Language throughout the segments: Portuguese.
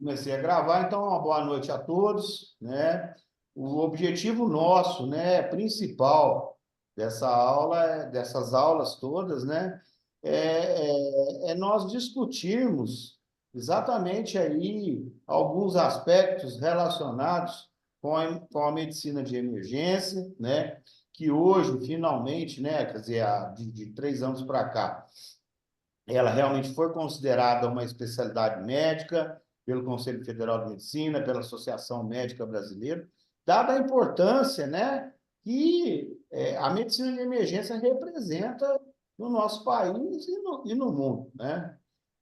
Comecei a gravar, então uma boa noite a todos, né? O objetivo nosso, né, principal dessa aula, dessas aulas todas, né, é nós discutirmos exatamente aí alguns aspectos relacionados com a medicina de emergência, né, que hoje, finalmente, né, quer dizer, de 3 anos para cá, ela realmente foi considerada uma especialidade médica pelo Conselho Federal de Medicina, pela Associação Médica Brasileira, dada a importância, né, que a medicina de emergência representa no nosso país e no mundo, né?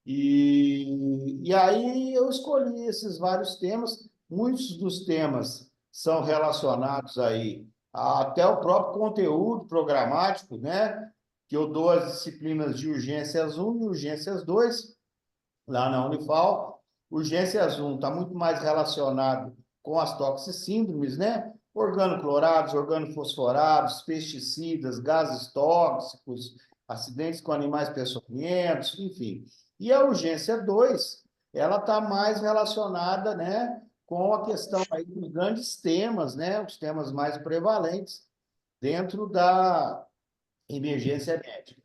E aí eu escolhi esses vários temas, muitos dos temas são relacionados aí até o próprio conteúdo programático, né? Que eu dou as disciplinas de urgências 1 e urgências 2 lá na Unifal. Urgências 1 está muito mais relacionado com as toxissíndromes, né? Organoclorados, organofosforados, pesticidas, gases tóxicos, acidentes com animais peçonhentos, enfim. E a urgência 2, ela está mais relacionada, né, com a questão aí dos grandes temas, né, os temas mais prevalentes dentro da emergência médica.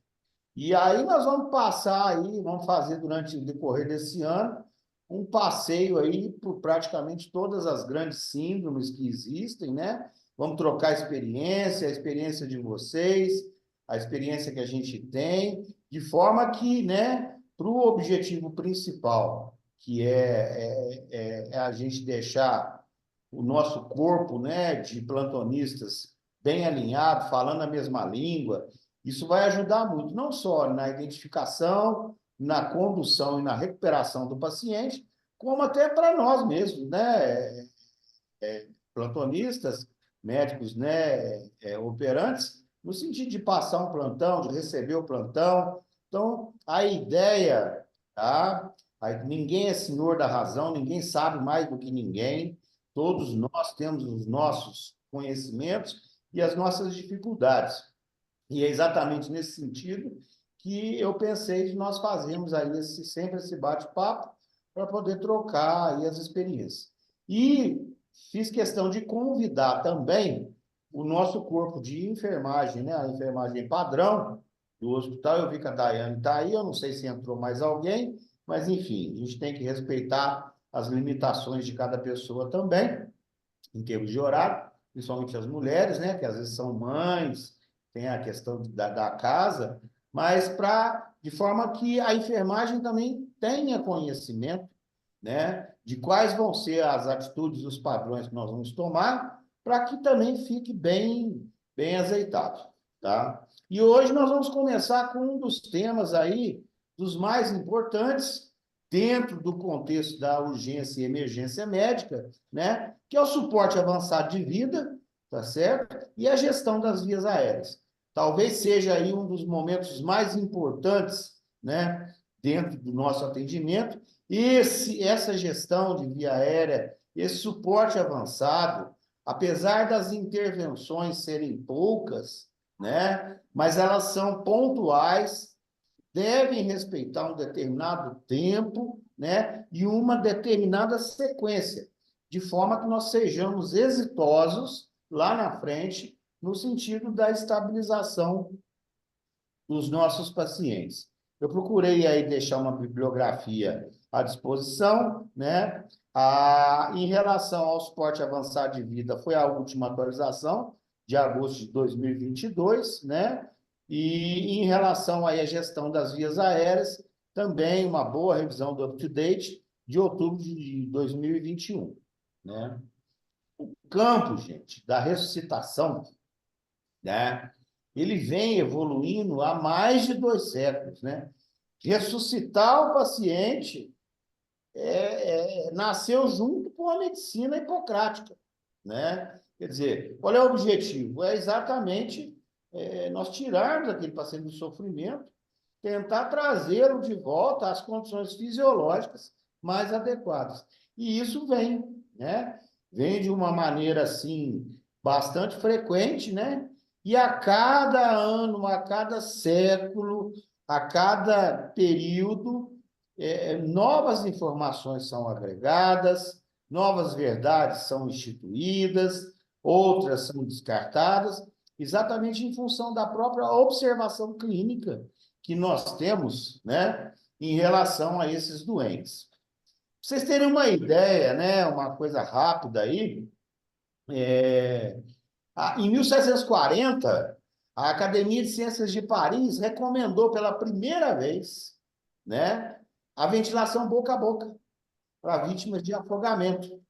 E aí nós vamos passar aí, vamos fazer durante o decorrer desse ano um passeio aí por praticamente todas as grandes síndromes que existem, né? Vamos trocar experiência, a experiência de vocês, a experiência que a gente tem, de forma que, né, para o objetivo principal, que é a gente deixar o nosso corpo, né, de plantonistas bem alinhado, falando a mesma língua, isso vai ajudar muito, não só na identificação, na condução e na recuperação do paciente, como até para nós mesmos, né? Plantonistas, médicos, né? Operantes, no sentido de passar um plantão, de receber o plantão. Então, a ideia, tá? Ninguém é senhor da razão, ninguém sabe mais do que ninguém, todos nós temos os nossos conhecimentos e as nossas dificuldades. E é exatamente nesse sentido que eu pensei de nós fazermos aí sempre esse bate-papo para poder trocar aí as experiências. E fiz questão de convidar também o nosso corpo de enfermagem, né? A enfermagem padrão do hospital. Eu vi que a Daiane está aí, eu não sei se entrou mais alguém, mas enfim, a gente tem que respeitar as limitações de cada pessoa também em termos de horário, principalmente as mulheres, né, que às vezes são mães, tem a questão da casa, mas de forma que a enfermagem também tenha conhecimento, né, de quais vão ser as atitudes, os padrões que nós vamos tomar, para que também fique bem azeitado, tá? E hoje nós vamos começar com um dos temas aí, dos mais importantes, dentro do contexto da urgência e emergência médica, né? Que é o suporte avançado de vida, tá certo? E a gestão das vias aéreas. Talvez seja aí um dos momentos mais importantes, né, dentro do nosso atendimento. Essa gestão de via aérea, esse suporte avançado, apesar das intervenções serem poucas, né, mas elas são pontuais, devem respeitar um determinado tempo, né, e uma determinada sequência, de forma que nós sejamos exitosos lá na frente, no sentido da estabilização dos nossos pacientes. Eu procurei aí deixar uma bibliografia à disposição, né? Em relação ao suporte avançado de vida, foi a última atualização de agosto de 2022, né? E em relação aí à gestão das vias aéreas, também uma boa revisão do up-to-date de outubro de 2021, né? O campo, gente, da ressuscitação, né? Ele vem evoluindo há mais de 2 séculos, né? Ressuscitar o paciente nasceu junto com a medicina hipocrática, né? Quer dizer, qual é o objetivo? É exatamente nós tirarmos aquele paciente do sofrimento, tentar trazê-lo de volta às condições fisiológicas mais adequadas. E isso vem, né? Vem de uma maneira assim bastante frequente, né? E a cada ano, a cada século, a cada período, novas informações são agregadas, novas verdades são instituídas, outras são descartadas, exatamente em função da própria observação clínica que nós temos, né, em relação a esses doentes. Pra vocês terem uma ideia, né, uma coisa rápida aí, em 1740, a Academia de Ciências de Paris recomendou pela primeira vez, né, a ventilação boca a boca para vítimas de afogamento,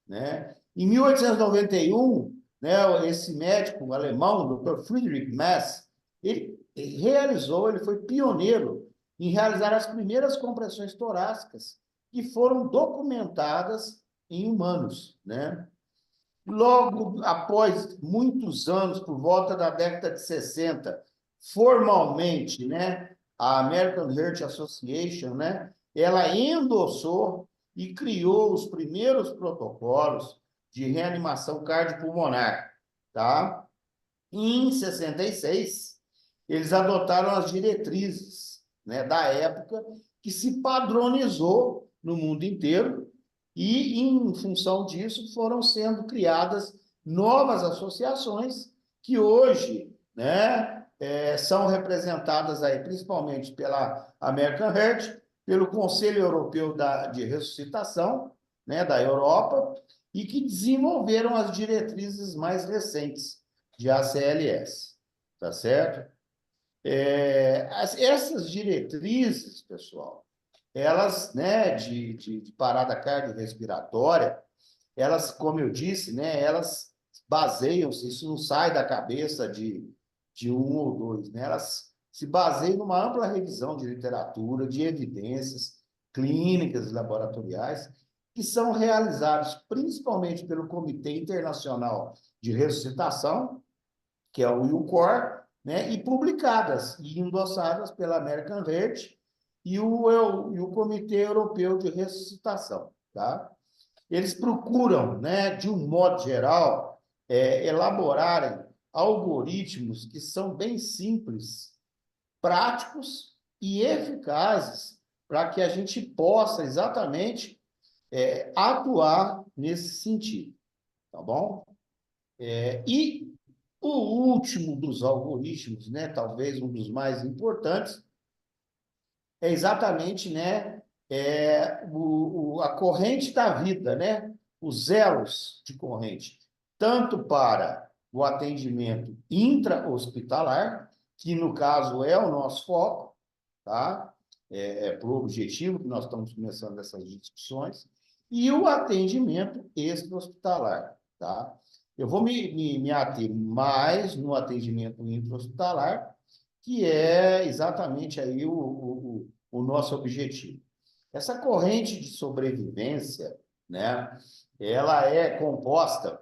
né? Em 1891, né, esse médico alemão, o Dr. Friedrich Mass, ele foi pioneiro em realizar as primeiras compressões torácicas que foram documentadas em humanos, né? Logo após muitos anos, por volta da década de 60, formalmente, né, a American Heart Association, né, ela endossou e criou os primeiros protocolos de reanimação cardiopulmonar, tá? Em 66, eles adotaram as diretrizes, né, da época, que se padronizou no mundo inteiro, e, em função disso, foram sendo criadas novas associações que hoje, né, são representadas aí, principalmente pela American Heart, pelo Conselho Europeu de Ressuscitação, né, da Europa, e que desenvolveram as diretrizes mais recentes de ACLS, tá certo? Essas diretrizes, pessoal, elas, né, de parada cardiorrespiratória, elas, como eu disse, né, elas baseiam-se, isso não sai da cabeça de um ou dois, né, elas se baseiam numa ampla revisão de literatura, de evidências clínicas e laboratoriais, que são realizados principalmente pelo Comitê Internacional de Ressuscitação, que é o IUCOR, né, e publicadas e endossadas pela American Heart e o Comitê Europeu de Ressuscitação, tá? Eles procuram, né, de um modo geral, elaborarem algoritmos que são bem simples, práticos e eficazes para que a gente possa exatamente atuar nesse sentido, tá bom? E o último dos algoritmos, né, talvez um dos mais importantes, é exatamente, né, a corrente da vida, né, os elos de corrente, tanto para o atendimento intra-hospitalar, que no caso é o nosso foco, tá? Para o objetivo que nós estamos começando essas discussões, e o atendimento extra-hospitalar, tá? Eu vou me ater mais no atendimento intra-hospitalar, que é exatamente aí o nosso objetivo. Essa corrente de sobrevivência, né, ela é composta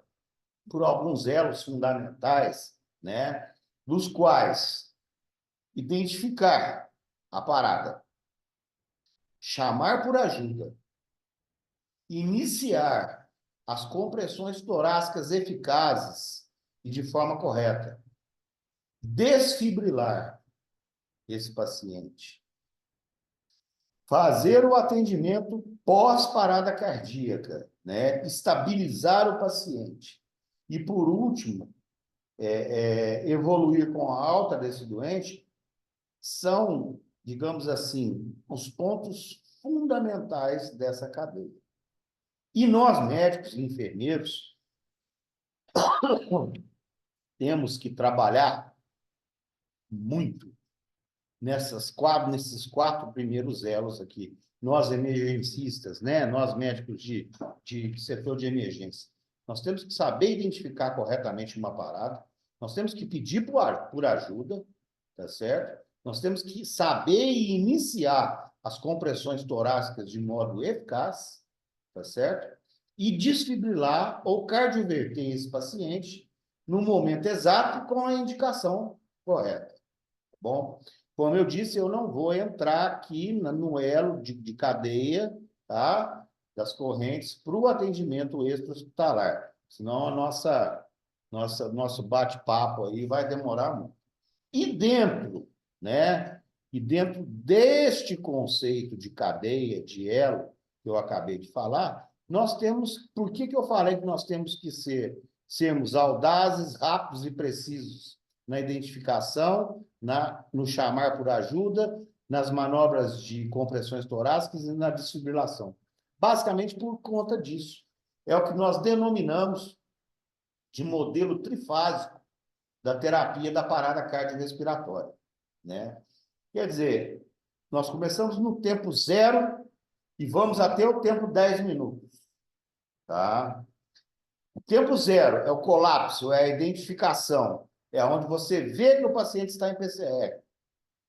por alguns elos fundamentais, né, dos quais identificar a parada, chamar por ajuda, iniciar as compressões torácicas eficazes e de forma correta, desfibrilar esse paciente, fazer o atendimento pós-parada cardíaca, né? Estabilizar o paciente. E, por último, evoluir com a alta desse doente, são, digamos assim, os pontos fundamentais dessa cadeia. E nós, médicos e enfermeiros, temos que trabalhar muito nesses quatro primeiros elos aqui. Nós, emergencistas, né? Nós, médicos de setor de emergência, nós temos que saber identificar corretamente uma parada, nós temos que pedir por ajuda, tá certo? Nós temos que saber e iniciar as compressões torácicas de modo eficaz, tá certo? E desfibrilar ou cardioverter esse paciente no momento exato com a indicação correta, tá bom? Como eu disse, eu não vou entrar aqui no elo de cadeia, tá? Das correntes para o atendimento extra-hospitalar, senão nosso bate-papo aí vai demorar muito. E dentro, né, E dentro deste conceito de cadeia, de elo, que eu acabei de falar, nós temos... Por que eu falei que nós temos que sermos audazes, rápidos e precisos na identificação, no chamar por ajuda, nas manobras de compressões torácicas e na desfibrilação? Basicamente por conta disso. É o que nós denominamos de modelo trifásico da terapia da parada cardiorrespiratória, né? Quer dizer, nós começamos no tempo zero e vamos até o tempo 10 minutos, tá? O tempo zero é o colapso, é a identificação, é onde você vê que o paciente está em PCR,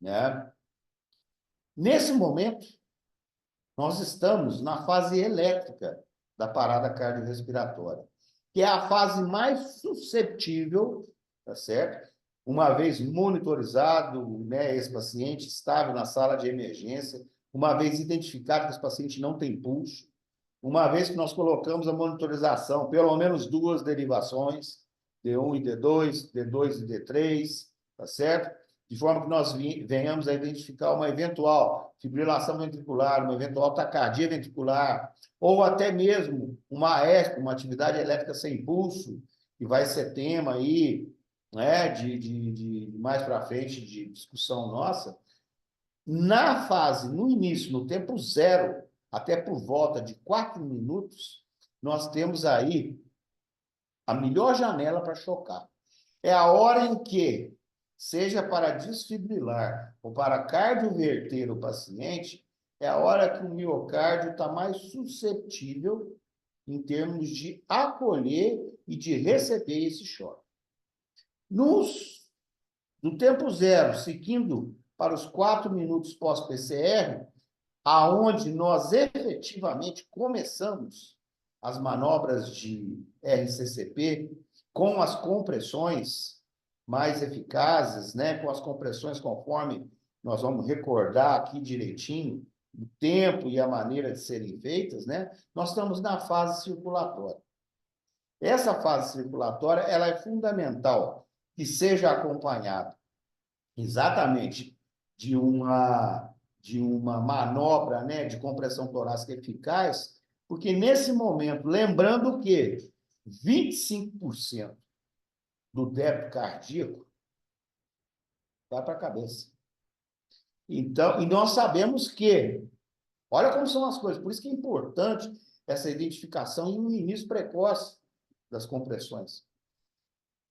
né? Nesse momento, nós estamos na fase elétrica da parada cardiorrespiratória, que é a fase mais suscetível, tá certo? Uma vez monitorizado, né, esse paciente estável na sala de emergência, uma vez identificado que esse paciente não tem pulso, uma vez que nós colocamos a monitorização, pelo menos 2 derivações, D1 e D2, D2 e D3, tá certo? De forma que nós venhamos a identificar uma eventual fibrilação ventricular, uma eventual taquicardia ventricular, ou até mesmo uma ESP, uma atividade elétrica sem pulso, que vai ser tema aí, né, de mais para frente de discussão nossa. Na fase, no início, no tempo zero, até por volta de 4 minutos, nós temos aí a melhor janela para chocar. É a hora em que, seja para desfibrilar ou para cardioverter o paciente, é a hora que o miocárdio está mais suscetível em termos de acolher e de receber esse choque. No tempo zero, seguindo para os 4 minutos pós-PCR, aonde nós efetivamente começamos as manobras de RCCP com as compressões mais eficazes, né? Com as compressões conforme nós vamos recordar aqui direitinho o tempo e a maneira de serem feitas, né? Nós estamos na fase circulatória. Essa fase circulatória, ela é fundamental que seja acompanhada exatamente de uma manobra, né, de compressão torácica eficaz, porque nesse momento, lembrando que 25% do débito cardíaco vai para a cabeça. Então, e nós sabemos que, olha como são as coisas, por isso que é importante essa identificação e um início precoce das compressões.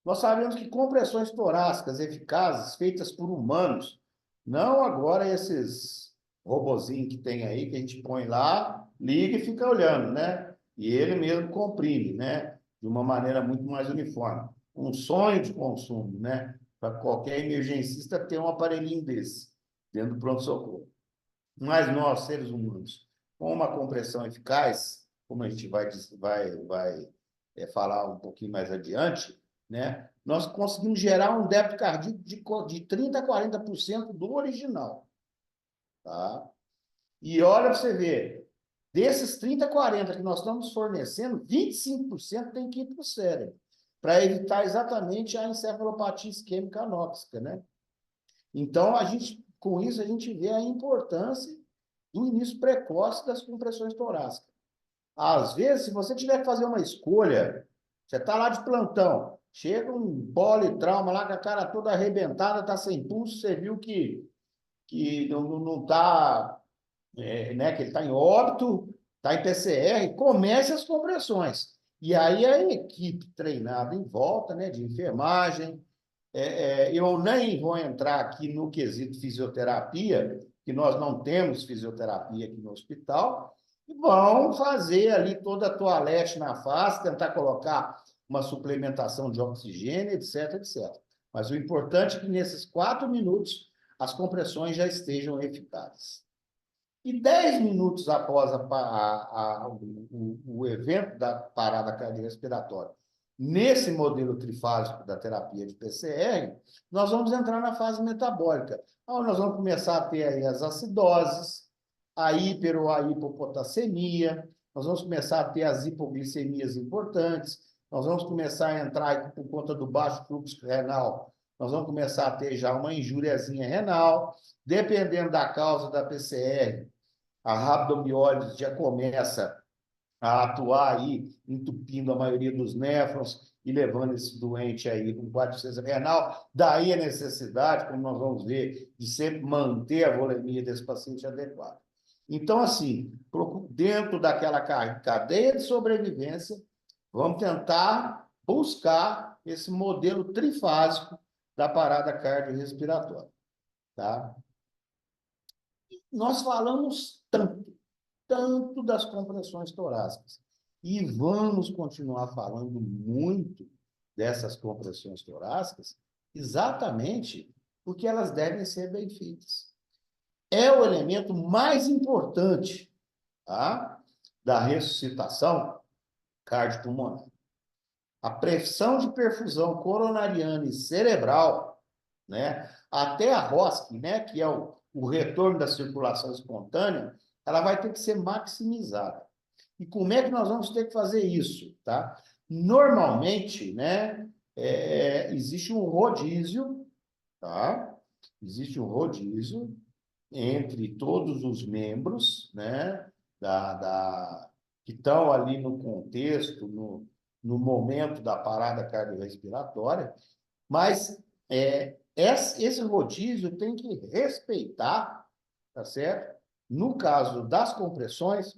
Nós sabemos que compressões torácicas eficazes, feitas por humanos, não agora esses robozinhos que tem aí, que a gente põe lá, liga e fica olhando, né? E ele mesmo comprime, né? De uma maneira muito mais uniforme. Um sonho de consumo, né? Para qualquer emergencista ter um aparelhinho desse, dentro do pronto-socorro. Mas nós, seres humanos, com uma compressão eficaz, como a gente vai falar um pouquinho mais adiante, né? Nós conseguimos gerar um débito cardíaco de 30% a 40% do original. Tá? E olha para você ver, desses 30% a 40% que nós estamos fornecendo, 25% tem que ir para o cérebro, para evitar exatamente a encefalopatia isquêmica anóxica, né? Então, com isso, a gente vê a importância do início precoce das compressões torácicas. Às vezes, se você tiver que fazer uma escolha, você está lá de plantão, chega um politrauma lá com a cara toda arrebentada, está sem pulso, você viu que não está, né, que ele está em óbito, está em PCR, comece as compressões. E aí a equipe treinada em volta, né, de enfermagem, eu nem vou entrar aqui no quesito fisioterapia, que nós não temos fisioterapia aqui no hospital, e vão fazer ali toda a toalete na face, tentar colocar uma suplementação de oxigênio, etc, etc. Mas o importante é que nesses 4 minutos as compressões já estejam eficazes. E 10 minutos após o evento da parada cardiorrespiratória, nesse modelo trifásico da terapia de PCR, nós vamos entrar na fase metabólica, onde nós vamos começar a ter aí as acidoses, a hiper ou a hipopotassemia, nós vamos começar a ter as hipoglicemias importantes, nós vamos começar a entrar, por conta do baixo fluxo renal, nós vamos começar a ter já uma injúriazinha renal, dependendo da causa da PCR, a rabdomiólise já começa a atuar aí, entupindo a maioria dos néfrons e levando esse doente aí com quadro de insuficiência renal. Daí a necessidade, como nós vamos ver, de sempre manter a volemia desse paciente adequada. Então, assim, dentro daquela cadeia de sobrevivência, vamos tentar buscar esse modelo trifásico da parada cardiorrespiratória, tá? Nós falamos tanto das compressões torácicas. E vamos continuar falando muito dessas compressões torácicas, exatamente porque elas devem ser bem feitas. É o elemento mais importante, tá, da ressuscitação cardiopulmonar. A pressão de perfusão coronariana e cerebral, né, até a ROSC, né, que é o retorno da circulação espontânea, ela vai ter que ser maximizada. E como é que nós vamos ter que fazer isso, tá? Normalmente, né, existe um rodízio, tá? Existe um rodízio entre todos os membros, né, que estão ali no contexto, no momento da parada cardiorrespiratória, mas esse rodízio tem que respeitar, tá certo? No caso das compressões,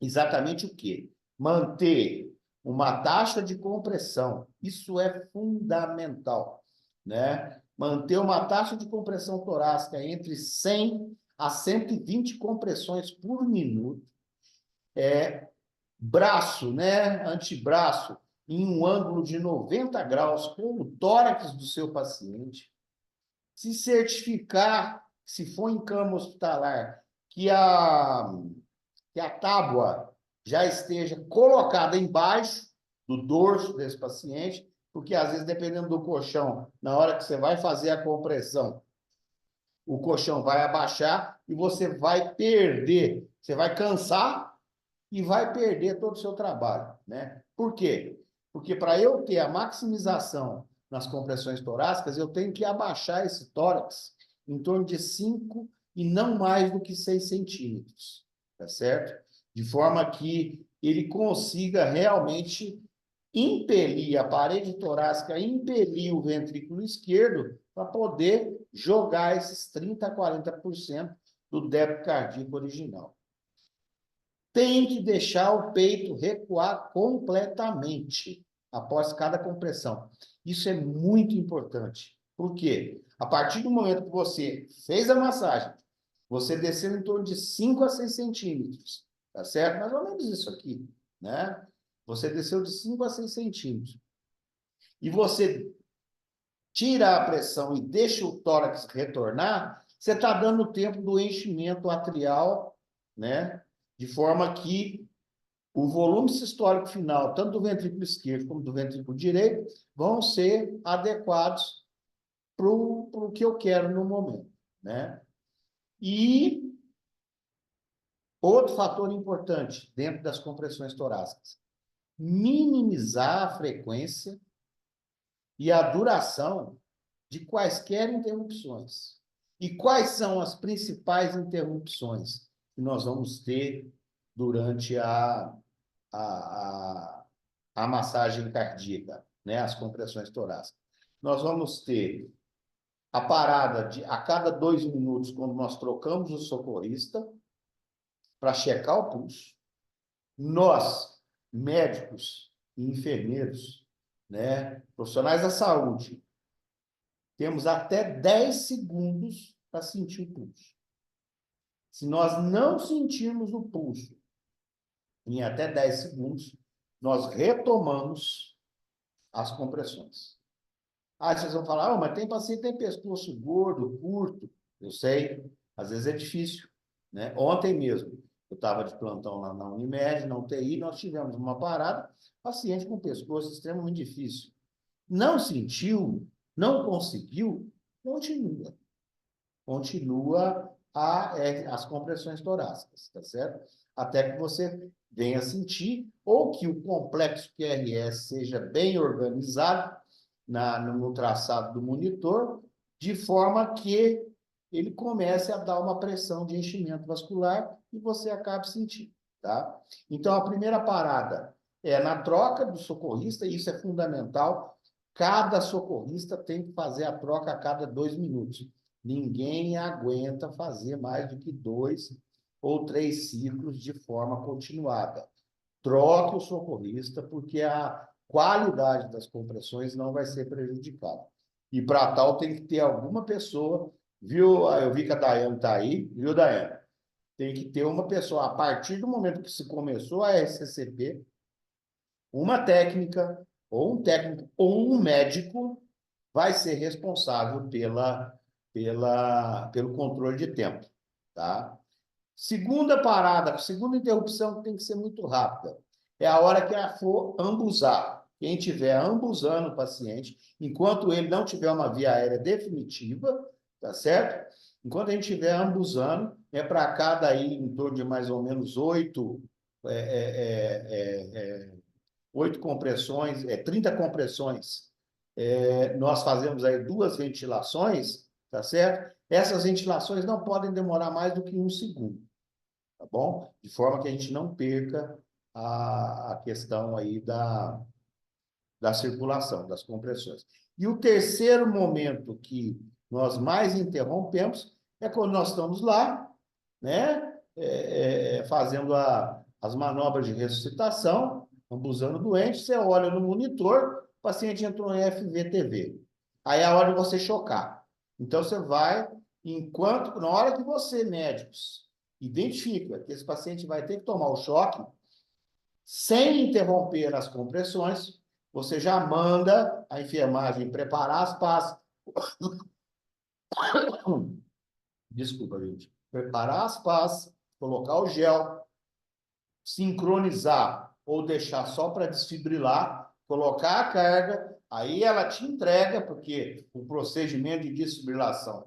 exatamente o quê? Manter uma taxa de compressão. Isso é fundamental, né? Manter uma taxa de compressão torácica entre 100 a 120 compressões por minuto. Braço, né? Antebraço em um ângulo de 90 graus com o tórax do seu paciente. Se certificar, se for em cama hospitalar, que a tábua já esteja colocada embaixo do dorso desse paciente, porque às vezes, dependendo do colchão, na hora que você vai fazer a compressão, o colchão vai abaixar e você vai perder, você vai cansar e vai perder todo o seu trabalho, né? Por quê? Porque para eu ter a maximização nas compressões torácicas, eu tenho que abaixar esse tórax em torno de 5 e não mais do que 6 centímetros, tá certo? De forma que ele consiga realmente impelir a parede torácica, impelir o ventrículo esquerdo para poder jogar esses 30% a 40% do débito cardíaco original. Tem que deixar o peito recuar completamente após cada compressão. Isso é muito importante. Por quê? A partir do momento que você fez a massagem, você desceu em torno de 5 a 6 centímetros, tá certo? Mais ou menos isso aqui, né? Você desceu de 5 a 6 centímetros. E você tira a pressão e deixa o tórax retornar, você está dando tempo do enchimento atrial, né? De forma que o volume sistólico final, tanto do ventrículo esquerdo como do ventrículo direito, vão ser adequados para o que eu quero no momento, né? E outro fator importante dentro das compressões torácicas, minimizar a frequência e a duração de quaisquer interrupções. E quais são as principais interrupções que nós vamos ter durante a massagem cardíaca, né? As compressões torácicas? Nós vamos ter a parada a cada 2 minutos, quando nós trocamos o socorrista para checar o pulso. Nós, médicos e enfermeiros, né, profissionais da saúde, temos até 10 segundos para sentir o pulso. Se nós não sentirmos o pulso em até 10 segundos, nós retomamos as compressões. Aí vocês vão falar, mas tem paciente que tem pescoço gordo, curto. Eu sei, às vezes é difícil, né? Ontem mesmo, eu estava de plantão lá na Unimed, na UTI, nós tivemos uma parada, paciente com pescoço extremamente difícil. Não sentiu, não conseguiu, continua. Continua as compressões torácicas, tá certo? Até que você venha sentir, ou que o complexo QRS seja bem organizado, no traçado do monitor, de forma que ele comece a dar uma pressão de enchimento vascular e você acabe sentindo, tá? Então, a primeira parada é na troca do socorrista, e isso é fundamental. Cada socorrista tem que fazer a troca a cada 2 minutos. Ninguém aguenta fazer mais do que 2 ou 3 ciclos de forma continuada. Troque o socorrista, porque a qualidade das compressões não vai ser prejudicada. E para tal tem que ter alguma pessoa, viu? Eu vi que a Daiane está aí, viu, Daiane? Tem que ter uma pessoa, a partir do momento que se começou a RCCP, uma técnica, ou um técnico, ou um médico, vai ser responsável pelo controle de tempo, tá? Segunda parada, segunda interrupção que tem que ser muito rápida. É a hora que ela for ambusar. Quem estiver ambusando o paciente, enquanto ele não tiver uma via aérea definitiva, tá certo? Enquanto a gente estiver ambusando, é para cada aí em torno de mais ou menos 8 compressões, 30 compressões. Nós fazemos aí 2 ventilações, tá certo? Essas ventilações não podem demorar mais do que 1 segundo, tá bom? De forma que a gente não perca a questão aí da circulação, das compressões. E o terceiro momento que nós mais interrompemos é quando nós estamos lá, né? Fazendo as manobras de ressuscitação, ambusando o doente, você olha no monitor, o paciente entrou em FVTV. Aí é a hora de você chocar. Então, você vai, na hora que você, médicos, identifica que esse paciente vai ter que tomar o choque, sem interromper as compressões, você já manda a enfermagem preparar as pás. Desculpa, gente. Preparar as pás, colocar o gel, sincronizar ou deixar só para desfibrilar, colocar a carga, aí ela te entrega, porque o procedimento de desfibrilação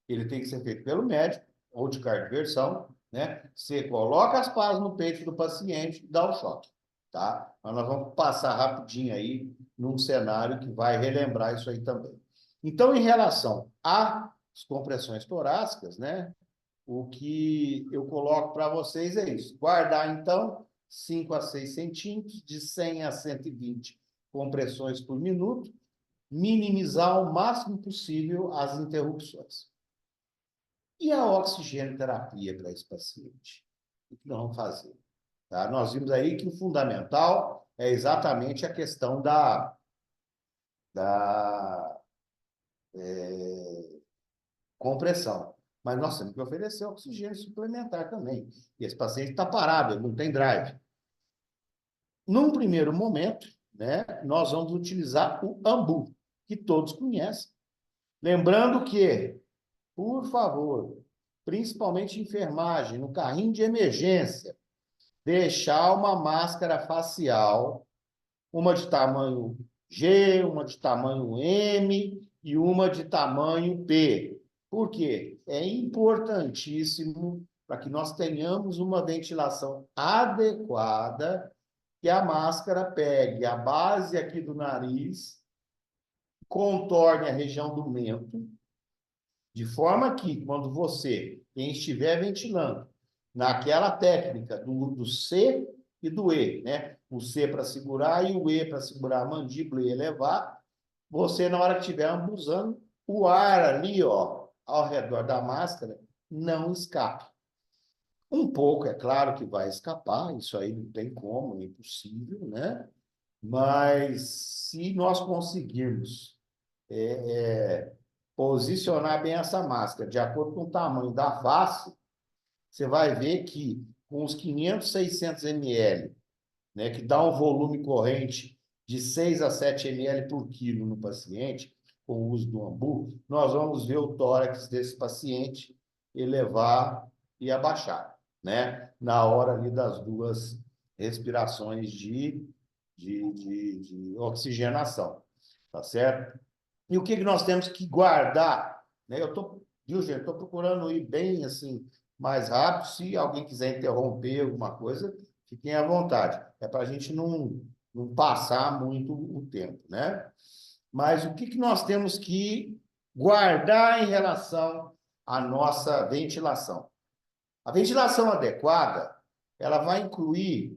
ele tem que ser feito pelo médico ou de cardioversão, né? Você coloca as pás no peito do paciente e dá o choque, tá? Mas nós vamos passar rapidinho aí num cenário que vai relembrar isso aí também. Então, em relação às compressões torácicas, né? O que eu coloco para vocês é isso. Guardar, então, 5 a 6 centímetros, de 100 a 120 compressões por minuto, minimizar o máximo possível as interrupções. E a oxigenoterapia para esse paciente? O que nós vamos fazer? Tá? Nós vimos aí que o fundamental é exatamente a questão da compressão. Mas nós temos que oferecer oxigênio suplementar também. E esse paciente está parado, ele não tem drive. Num primeiro momento, né, nós vamos utilizar o AMBU, que todos conhecem. Lembrando que, por favor, principalmente enfermagem, no carrinho de emergência, deixar uma máscara facial, uma de tamanho G, uma de tamanho M e uma de tamanho P. Por quê? É importantíssimo para que nós tenhamos uma ventilação adequada, que a máscara pegue a base aqui do nariz, contorne a região do mento, de forma que, quando você, quem estiver ventilando, naquela técnica do C e do E, né? O C para segurar e o E para segurar a mandíbula e elevar, você, na hora que estiver ambusando, o ar ali, ó, ao redor da máscara, não escape. Um pouco, é claro que vai escapar, isso aí não tem como, é impossível, né? Mas se nós conseguirmos posicionar bem essa máscara de acordo com o tamanho da face, você vai ver que com os 500, 600 ml, né, que dá um volume corrente de 6 a 7 ml por quilo no paciente, com o uso do AMBU, nós vamos ver o tórax desse paciente elevar e abaixar, né? Na hora ali das 2 respirações de oxigenação, tá certo? E o que nós temos que guardar, né? Viu, gente? Estou procurando ir bem assim, mais rápido. Se alguém quiser interromper alguma coisa, fiquem à vontade. É para a gente não passar muito o tempo, né? Mas o que nós temos que guardar em relação à nossa ventilação? A ventilação adequada, ela vai incluir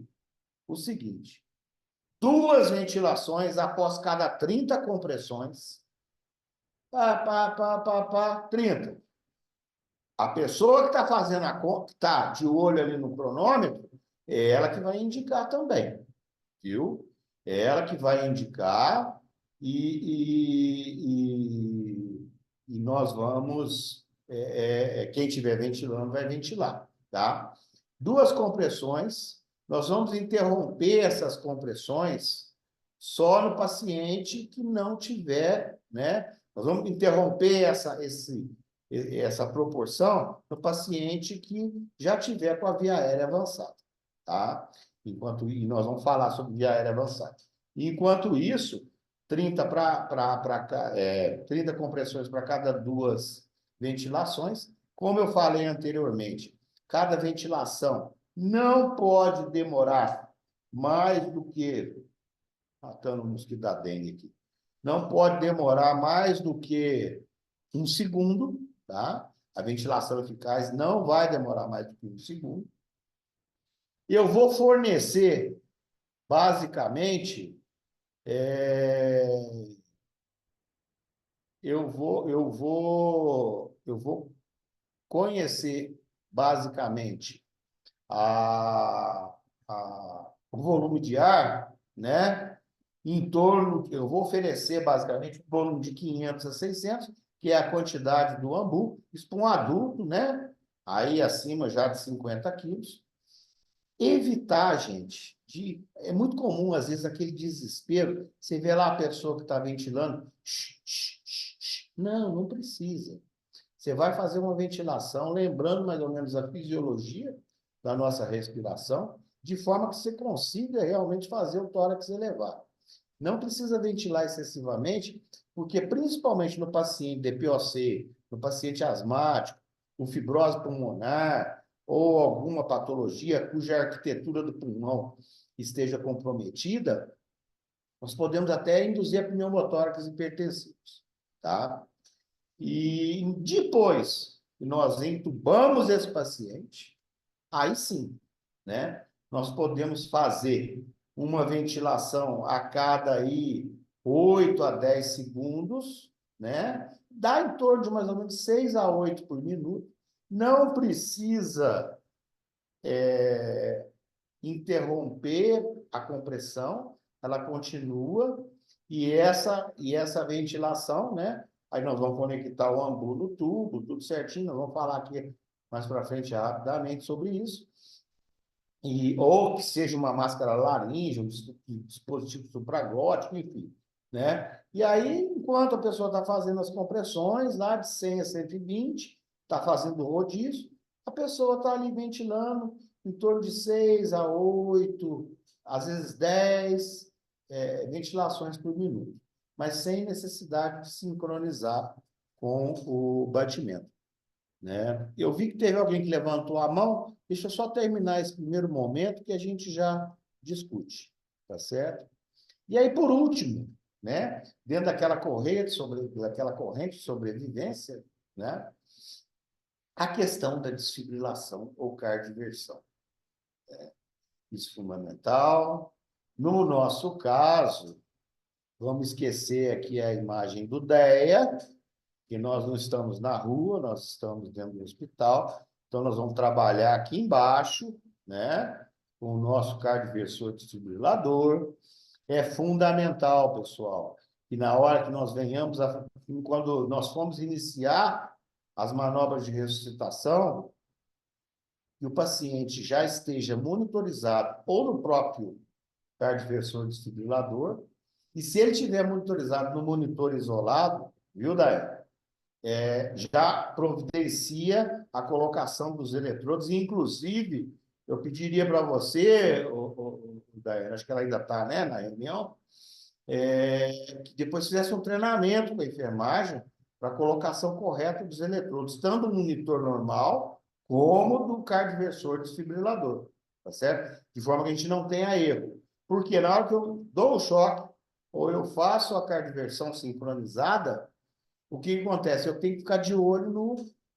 o seguinte: 2 ventilações após cada 30 compressões. 30. A pessoa que está fazendo a conta, que está de olho ali no cronômetro, é ela que vai indicar também, viu? É ela que vai indicar e nós vamos, quem estiver ventilando vai ventilar, tá? 2 compressões, nós vamos interromper essas compressões só no paciente que não tiver, né? Nós vamos interromper essa proporção no paciente que já tiver com a via aérea avançada, tá? E nós vamos falar sobre via aérea avançada. Enquanto isso, 30 compressões para cada 2 ventilações. Como eu falei anteriormente, cada ventilação não pode demorar mais do que... Matando o mosquito da dengue aqui. Não pode demorar mais do que 1 segundo, tá? A ventilação eficaz não vai demorar mais do que 1 segundo. Eu vou fornecer, basicamente, eu vou conhecer, basicamente, o volume de ar, né? Eu vou oferecer, basicamente, um volume de 500 a 600, que é a quantidade do ambu, isso para um adulto, né? Aí acima já de 50 quilos. Evitar, gente, é muito comum, às vezes, aquele desespero. Você vê lá a pessoa que está ventilando. Não, não precisa. Você vai fazer uma ventilação, lembrando mais ou menos a fisiologia da nossa respiração, de forma que você consiga realmente fazer o tórax elevado. Não precisa ventilar excessivamente, porque principalmente no paciente DPOC, no paciente asmático, com fibrose pulmonar ou alguma patologia cuja arquitetura do pulmão esteja comprometida, nós podemos até induzir a pneumotórax hipertensivos, tá? E depois que nós entubamos esse paciente, aí sim, né? Nós podemos fazer uma ventilação a cada aí 8 a 10 segundos, né? Dá em torno de mais ou menos 6 a 8 por minuto. Não precisa interromper a compressão, ela continua, e essa ventilação, né? Aí nós vamos conectar o ambu no tubo, tudo certinho, nós vamos falar aqui mais para frente rapidamente sobre isso. Ou que seja uma máscara laríngea, um dispositivo supraglótico, enfim, né? E aí, enquanto a pessoa está fazendo as compressões, lá de 100 a 120, está fazendo o rodízio, a pessoa está ali ventilando em torno de 6 a 8, às vezes 10 ventilações por minuto, mas sem necessidade de sincronizar com o batimento, né? Eu vi que teve alguém que levantou a mão. Deixa eu só terminar esse primeiro momento que a gente já discute, tá certo? E aí, por último, né, dentro daquela corrente de sobrevivência, né, a questão da desfibrilação ou cardioversão. Isso é fundamental. No nosso caso, vamos esquecer aqui a imagem do DEA, que nós não estamos na rua, nós estamos dentro do hospital, então nós vamos trabalhar aqui embaixo, né, com o nosso cardioversor desfibrilador. É fundamental, pessoal, que na hora que nós venhamos, quando nós formos iniciar as manobras de ressuscitação, que o paciente já esteja monitorizado ou no próprio cardioversor desfibrilador, e se ele estiver monitorizado no monitor isolado, viu, Daí? Já providencia a colocação dos eletrodos, e, inclusive, eu pediria para você, Daí, acho que ela ainda está, né, na reunião, que depois fizesse um treinamento com a enfermagem para a colocação correta dos eletrodos, tanto do monitor normal como do cardioversor desfibrilador, tá certo? De forma que a gente não tenha erro. Porque na hora que eu dou o choque, ou eu faço a cardioversão sincronizada, o que acontece? Eu tenho que ficar de olho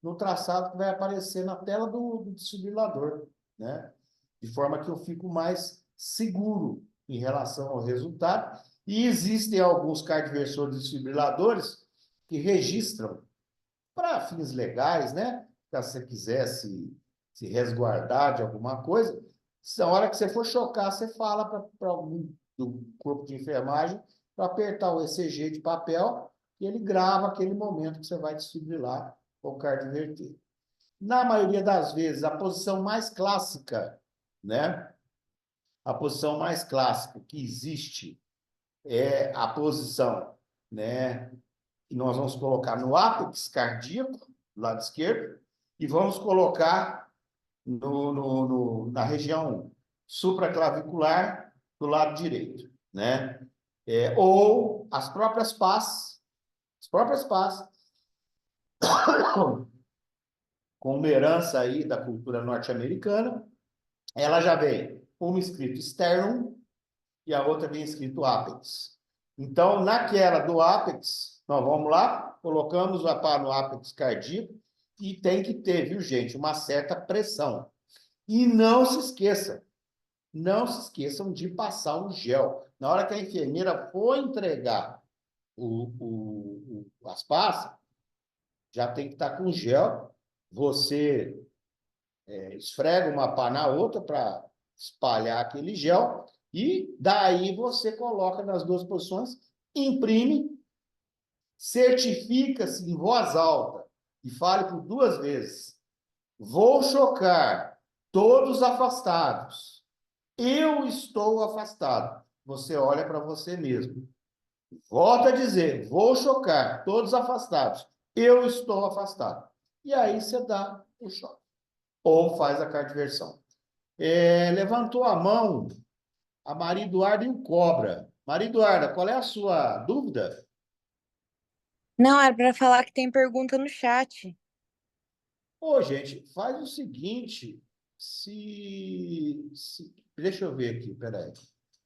no traçado que vai aparecer na tela do desfibrilador, né? De forma que eu fico mais seguro em relação ao resultado. E existem alguns cardioversores desfibriladores que registram para fins legais, né? Se você quiser se resguardar de alguma coisa, se a hora que você for chocar, você fala para algum do corpo de enfermagem para apertar o ECG de papel e ele grava aquele momento que você vai desfibrilar ou cardioverter. Na maioria das vezes, a posição mais clássica, né? A posição mais clássica que existe é a posição, né? Que nós vamos colocar no ápex cardíaco, do lado esquerdo, e vamos colocar na região supraclavicular, do lado direito, né? Ou as próprias pás, com uma herança aí da cultura norte-americana, ela já vem uma escrito sternum e a outra vem escrito ápex. Então, naquela do ápex, nós vamos lá, colocamos a pá no ápex cardíaco e tem que ter, viu, gente, uma certa pressão. E não se esqueçam de passar o gel. Na hora que a enfermeira for entregar as pás, já tem que estar com gel. Você esfrega uma pá na outra para espalhar aquele gel e daí você coloca nas duas posições, imprime, certifica-se em voz alta e fale por 2 vezes. Vou chocar, todos afastados. Eu estou afastado. Você olha para você mesmo. Volta a dizer, vou chocar, todos afastados. Eu estou afastado. E aí você dá o choque. Ou faz a cardioversão. Levantou a mão a Maria Eduarda e o Cobra. Maria Eduarda, qual é a sua dúvida? Não, era para falar que tem pergunta no chat. Ô, gente, faz o seguinte, deixa eu ver aqui, peraí.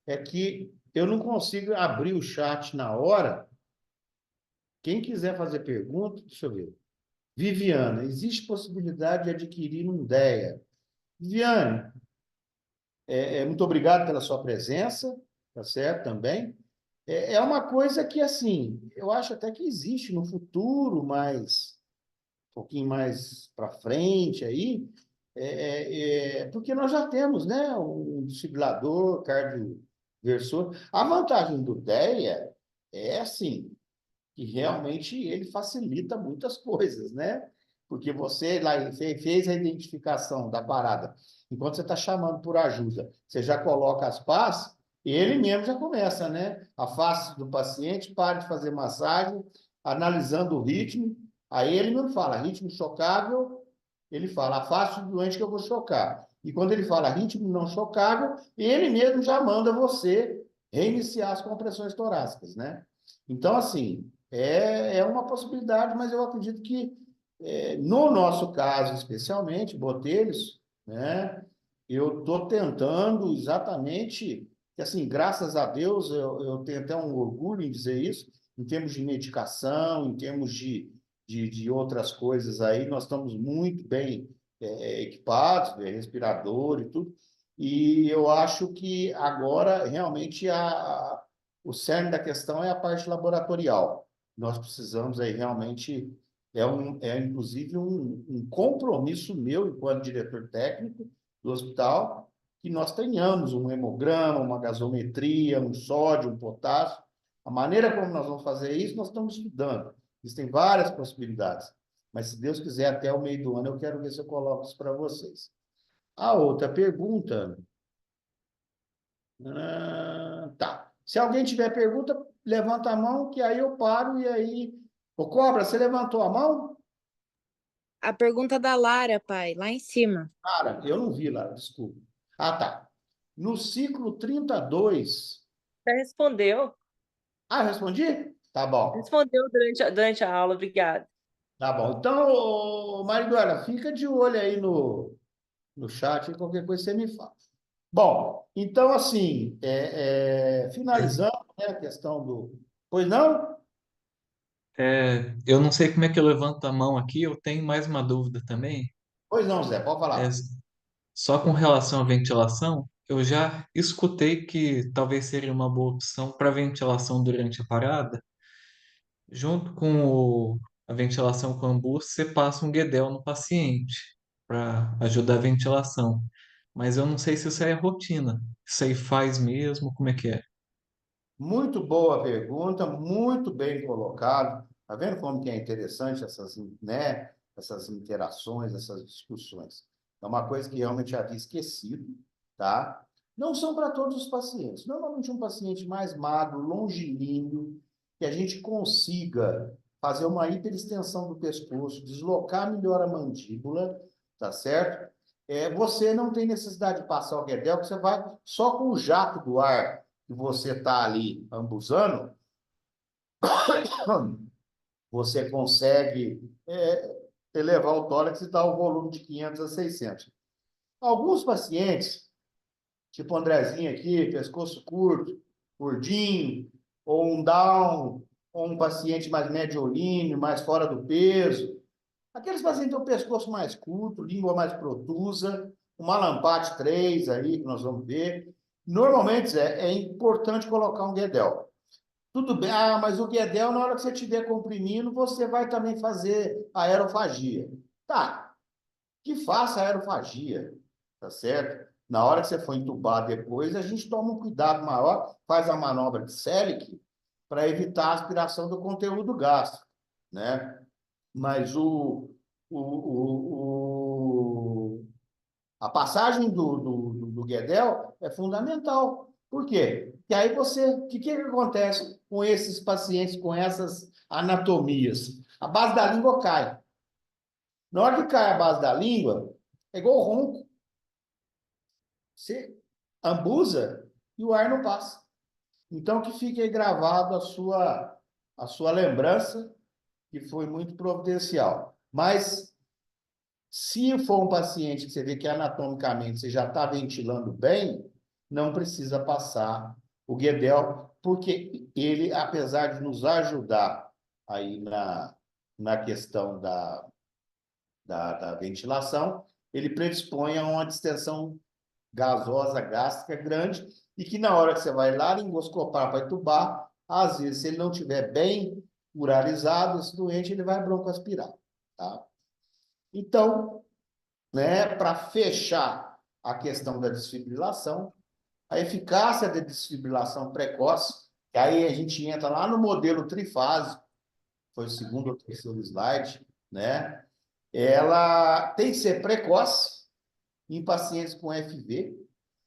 É que eu não consigo abrir o chat na hora. Quem quiser fazer pergunta, deixa eu ver. Viviana, existe possibilidade de adquirir um DEA? Viviane, muito obrigado pela sua presença, tá certo também. É uma coisa que, assim, eu acho até que existe no futuro, mas um pouquinho mais para frente aí, porque nós já temos, né, um desfibrilador cardioversor. A vantagem do DEA é, assim, que realmente ele facilita muitas coisas, né? Porque você lá fez a identificação da parada. Enquanto você está chamando por ajuda, você já coloca as pás, ele mesmo já começa, né? Afaste do paciente, pare de fazer massagem, analisando o ritmo. Aí ele mesmo fala, ritmo chocável, ele fala, afaste o doente que eu vou chocar. E quando ele fala ritmo não chocável, ele mesmo já manda você reiniciar as compressões torácicas, né? Então, assim, é uma possibilidade, mas eu acredito que, no nosso caso, especialmente, Botelhos, né, eu estou tentando exatamente, que, assim, graças a Deus, eu tenho até um orgulho em dizer isso, em termos de medicação, em termos de outras coisas aí, nós estamos muito bem equipados, respirador e tudo, e eu acho que agora, realmente, o cerne da questão é a parte laboratorial. Nós precisamos aí realmente, inclusive um compromisso meu, enquanto diretor técnico do hospital, que nós tenhamos um hemograma, uma gasometria, um sódio, um potássio. A maneira como nós vamos fazer isso, nós estamos estudando. Existem várias possibilidades. Mas, se Deus quiser, até o meio do ano, eu quero ver se eu coloco isso para vocês. A outra pergunta. Tá. Se alguém tiver pergunta, levanta a mão, que aí eu paro e aí. Ô, Cobra, você levantou a mão? A pergunta da Lara, pai, lá em cima. Cara, eu não vi lá, desculpa. Ah, tá. No ciclo 32. Já respondeu. Ah, eu respondi? Tá bom. Respondeu durante a aula, obrigada. Tá bom. Então, ô, Mariduela, fica de olho aí no chat, qualquer coisa você me fala. Bom, então, assim, finalizando, né, a questão do... Pois não? Eu não sei como é que eu levanto a mão aqui, eu tenho mais uma dúvida também. Pois não, Zé, pode É, falar. só com relação à ventilação, eu já escutei que talvez seria uma boa opção para ventilação durante a parada. Junto com a ventilação com ambu, você passa um guedel no paciente para ajudar a ventilação. Mas eu não sei se isso aí é rotina. Isso aí faz mesmo, como é que é? Muito boa pergunta, muito bem colocado. Tá vendo como que é interessante essas, né, essas interações, essas discussões? É uma coisa que realmente havia esquecido, tá? Não são para todos os pacientes. Normalmente um paciente mais magro, longilíneo, que a gente consiga fazer uma hiperextensão do pescoço, deslocar melhor a mandíbula, tá certo? Você não tem necessidade de passar o guedel, que você vai só com o jato do ar que você está ali ambuzando, você consegue elevar o tórax e dar o volume de 500 a 600. Alguns pacientes, tipo o Andrezinho aqui, pescoço curto, gordinho, ou um down, ou um paciente mais mediolíneo, mais fora do peso, aqueles pacientes que têm o pescoço mais curto, língua mais protusa, uma lampate 3 aí, que nós vamos ver. Normalmente, é importante colocar um guedel. Tudo bem, mas o guedel, na hora que você estiver comprimindo, você vai também fazer aerofagia. Tá, que faça aerofagia, tá certo? Na hora que você for entubar depois, a gente toma um cuidado maior, faz a manobra de Selic para evitar a aspiração do conteúdo gástrico, né? Mas a passagem do Guedel é fundamental. Por quê? Porque aí você. O que acontece com esses pacientes, com essas anatomias? A base da língua cai. Na hora que cai a base da língua, é igual ronco. Você ambusa e o ar não passa. Então, que fique aí gravado a sua lembrança, que foi muito providencial. Mas se for um paciente que você vê que anatomicamente você já está ventilando bem, não precisa passar o Guedel, porque ele, apesar de nos ajudar aí na questão da ventilação, ele predispõe a uma distensão gasosa gástrica grande e que na hora que você vai lá endoscopar para entubar, às vezes, se ele não estiver bem uralizado, esse doente ele vai broncoaspirar, tá? Então, né, para fechar a questão da desfibrilação, a eficácia da desfibrilação precoce, que aí a gente entra lá no modelo trifásico, foi o segundo ou terceiro slide, né? Ela tem que ser precoce em pacientes com FV,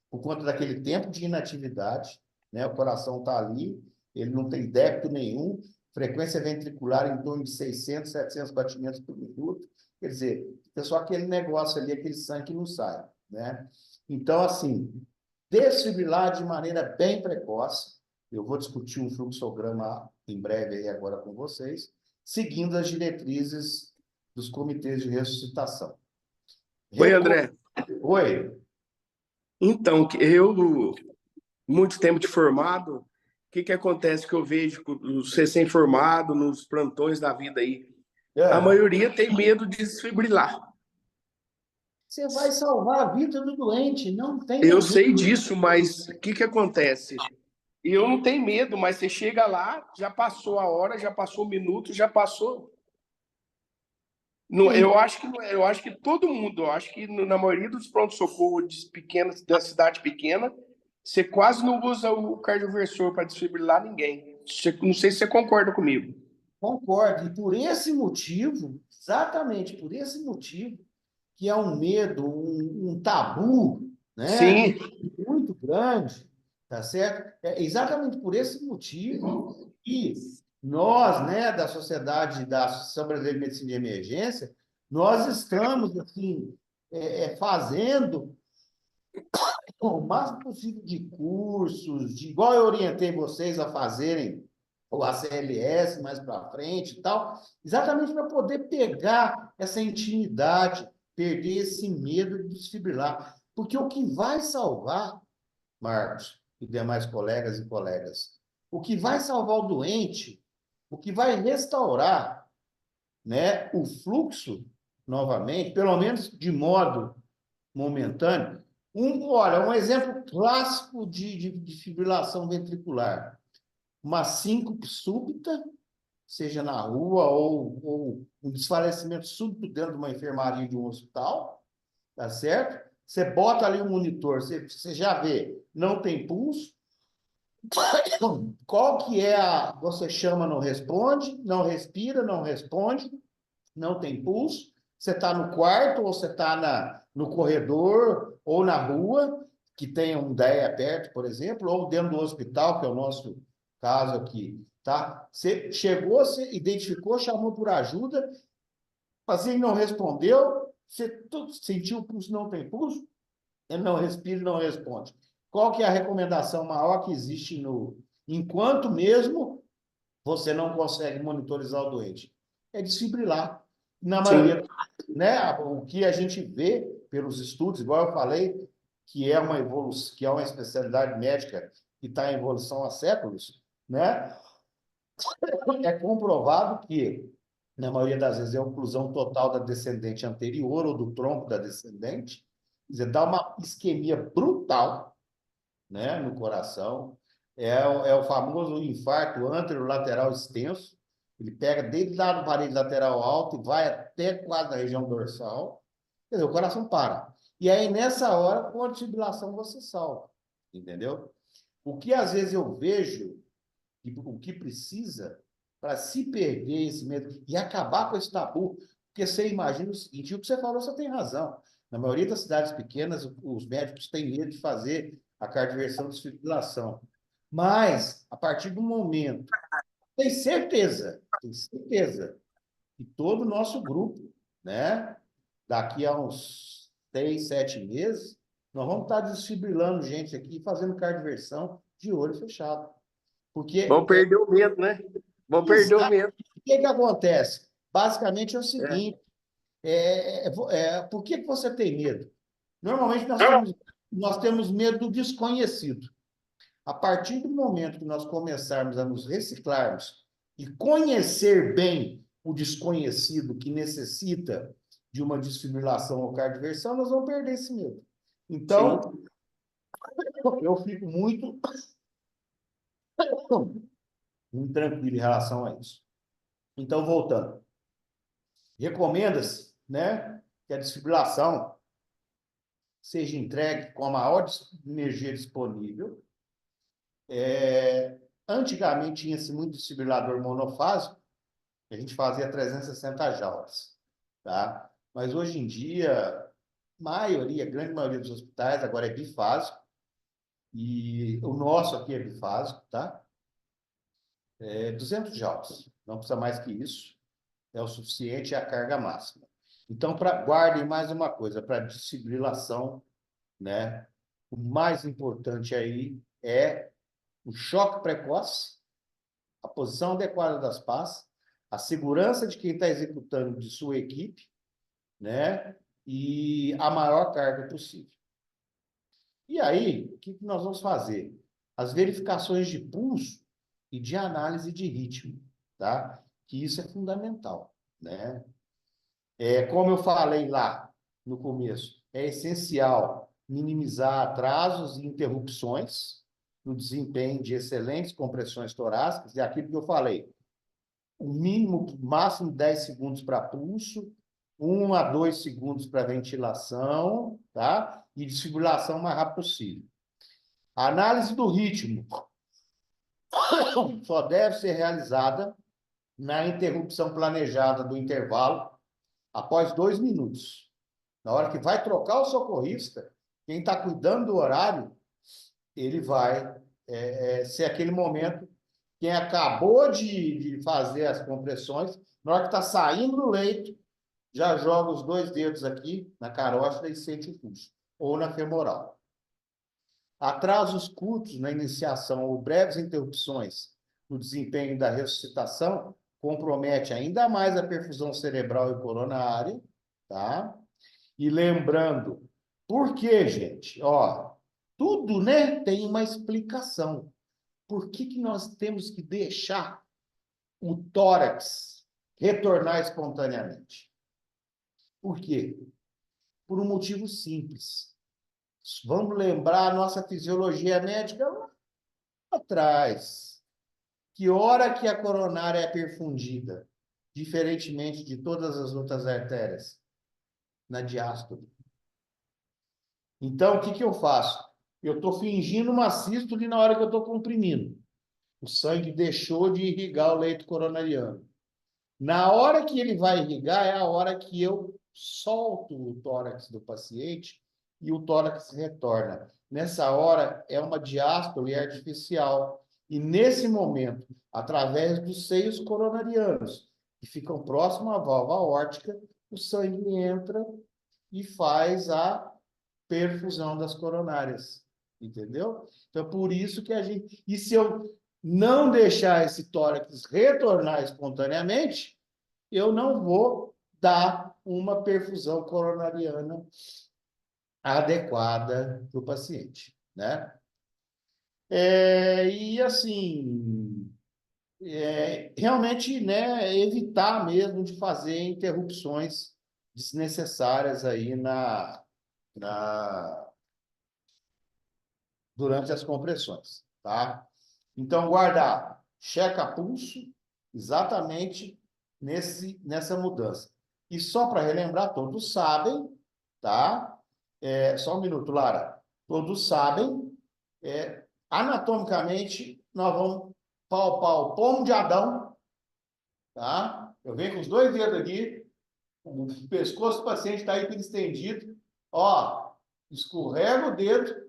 por conta daquele tempo de inatividade, né? O coração está ali, ele não tem débito nenhum, frequência ventricular em torno de 600, 700 batimentos por minuto. Quer dizer, é só aquele negócio ali, aquele sangue que não sai, né? Então, assim, desfibrilar de maneira bem precoce. Eu vou discutir um fluxograma em breve aí agora com vocês, seguindo as diretrizes dos comitês de ressuscitação. Oi, André. Oi. Então, eu, muito tempo de formado, o que acontece que eu vejo com os recém-formados nos plantões da vida aí? A maioria tem medo de desfibrilar. Você vai salvar a vida do doente, não tem Eu jeito. sei disso, mas o que acontece? Eu não tenho medo, mas você chega lá, já passou a hora, já passou o minuto, já passou. Eu acho que todo mundo, eu acho que na maioria dos pronto-socorro pequenos, da cidade pequena, você quase não usa o cardioversor para desfibrilar ninguém. Não sei se você concorda comigo. Concordo. E por esse motivo, exatamente por esse motivo, que é um medo, um tabu, né? Sim. Muito grande, tá certo? É exatamente por esse motivo que nós, né, da Sociedade da Associação Brasileira de Medicina de Emergência, nós estamos, assim, fazendo o máximo possível de cursos, de igual eu orientei vocês a fazerem o ACLS mais para frente e tal, exatamente para poder pegar essa intimidade, perder esse medo de desfibrilar. Porque o que vai salvar, Marcos e demais colegas e colegas, o que vai salvar o doente, o que vai restaurar, né, o fluxo novamente, pelo menos de modo momentâneo. Olha, um exemplo clássico de fibrilação ventricular. Uma síncope súbita, seja na rua ou um desfalecimento súbito dentro de uma enfermaria de um hospital, tá certo? Você bota ali o monitor, você já vê, não tem pulso. Qual que é a... Você chama, não responde, não respira, não responde, não tem pulso. Você está no quarto, ou você está no corredor, ou na rua, que tem um DEA perto, por exemplo, ou dentro do hospital, que é o nosso caso aqui, tá? Você chegou, você identificou, chamou por ajuda, o paciente não respondeu, você sentiu o pulso, não tem pulso, ele não respira, não responde. Qual que é a recomendação maior que existe enquanto mesmo você não consegue monitorizar o doente? É desfibrilar. Na maioria, né, o que a gente vê pelos estudos, igual eu falei, que é uma evolução, que é uma especialidade médica que está em evolução há séculos, né? É comprovado que, na maioria das vezes, é a oclusão total da descendente anterior ou do tronco da descendente, quer dizer, dá uma isquemia brutal, né, no coração. É o famoso infarto anterolateral extenso. Ele pega desde lá do parede lateral alto e vai até quase na região dorsal. Quer dizer, o coração para. E aí, nessa hora, com a desfibrilação, você salva. Entendeu? O que às vezes eu vejo, o que precisa para se perder esse medo e acabar com esse tabu, porque você imagina o seguinte, o que você falou, você tem razão. Na maioria das cidades pequenas, os médicos têm medo de fazer a cardioversão de desfibrilação. Mas, a partir do momento, tem certeza que todo o nosso grupo, né, daqui a uns 6, 7 meses, nós vamos estar desfibrilando gente aqui, fazendo cardioversão de olho fechado. Porque... Vão perder o medo, né? Vão perder o medo. O que acontece? Basicamente é o seguinte, por que você tem medo? Normalmente nós temos medo do desconhecido. A partir do momento que nós começarmos a nos reciclarmos e conhecer bem o desconhecido que necessita de uma desfibrilação ou cardioversão, nós vamos perder esse medo. Então, eu fico muito tranquilo em relação a isso. Então, voltando. Recomenda-se, né, que a desfibrilação seja entregue com a maior energia disponível. Antigamente tinha-se muito desfibrilador monofásico, a gente fazia 360 joules, tá? Mas hoje em dia, a grande maioria dos hospitais agora é bifásico, e o nosso aqui é bifásico, tá? 200 joules, não precisa mais que isso, é o suficiente, é a carga máxima. Então, guardem mais uma coisa, para desfibrilação, né? O mais importante aí é o choque precoce, a posição adequada das pás, a segurança de quem está executando de sua equipe, né? E a maior carga possível. E aí, o que nós vamos fazer? As verificações de pulso e de análise de ritmo, tá? Que isso é fundamental, né? Como eu falei lá no começo, é essencial minimizar atrasos e interrupções no desempenho de excelentes compressões torácicas, é aquilo que eu falei, o mínimo, máximo 10 segundos para pulso, 1 a 2 segundos para ventilação, tá? E desfibrilação o mais rápido possível. A análise do ritmo só deve ser realizada na interrupção planejada do intervalo após 2 minutos. Na hora que vai trocar o socorrista, quem está cuidando do horário, ele vai ser aquele momento, quem acabou de fazer as compressões, na hora que está saindo do leito, já joga os 2 dedos aqui na carótida e sente o pulso, ou na femoral. Atrasos curtos na iniciação ou breves interrupções no desempenho da ressuscitação compromete ainda mais a perfusão cerebral e coronária, tá? E lembrando Por quê, gente? Ó, tudo, né, tem uma explicação. Por que que nós temos que deixar o tórax retornar espontaneamente? Por quê? Por um motivo simples. Vamos lembrar a nossa fisiologia médica lá atrás. Que hora que a coronária é perfundida, diferentemente de todas as outras artérias? Na diástole. Então, o que que eu faço? Eu estou fingindo uma sístole na hora que eu estou comprimindo. O sangue deixou de irrigar o leito coronariano. Na hora que ele vai irrigar, é a hora que eu solto o tórax do paciente e o tórax retorna. Nessa hora, é uma diástole artificial. E nesse momento, através dos seios coronarianos, que ficam próximos à válvula aórtica, o sangue entra e faz a perfusão das coronárias. Entendeu? Então, por isso que a gente... E se eu não deixar esse tórax retornar espontaneamente, eu não vou dar uma perfusão coronariana adequada para o paciente, né? E assim, realmente, né, evitar mesmo de fazer interrupções desnecessárias aí durante as compressões, tá? Então, guardar, checa pulso, exatamente nessa mudança. E só para relembrar, todos sabem, tá? Só um minuto, Lara. Todos sabem, anatomicamente, nós vamos palpar o pomo de Adão, tá? Eu venho com os dois dedos aqui, o pescoço do paciente está hiperestendido, ó, escorrega o dedo,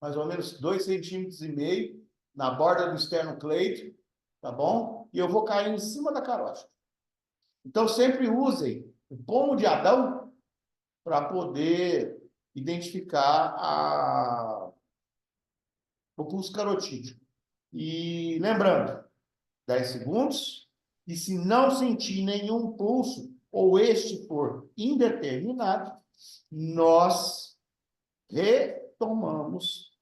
mais ou menos 2,5 centímetros na borda do esternocleito, tá bom? E eu vou cair em cima da carótida. Então, sempre usem o pomo de Adão para poder identificar o pulso carotídeo. E lembrando, 10 segundos, e se não sentir nenhum pulso, ou este for indeterminado, nós retomamos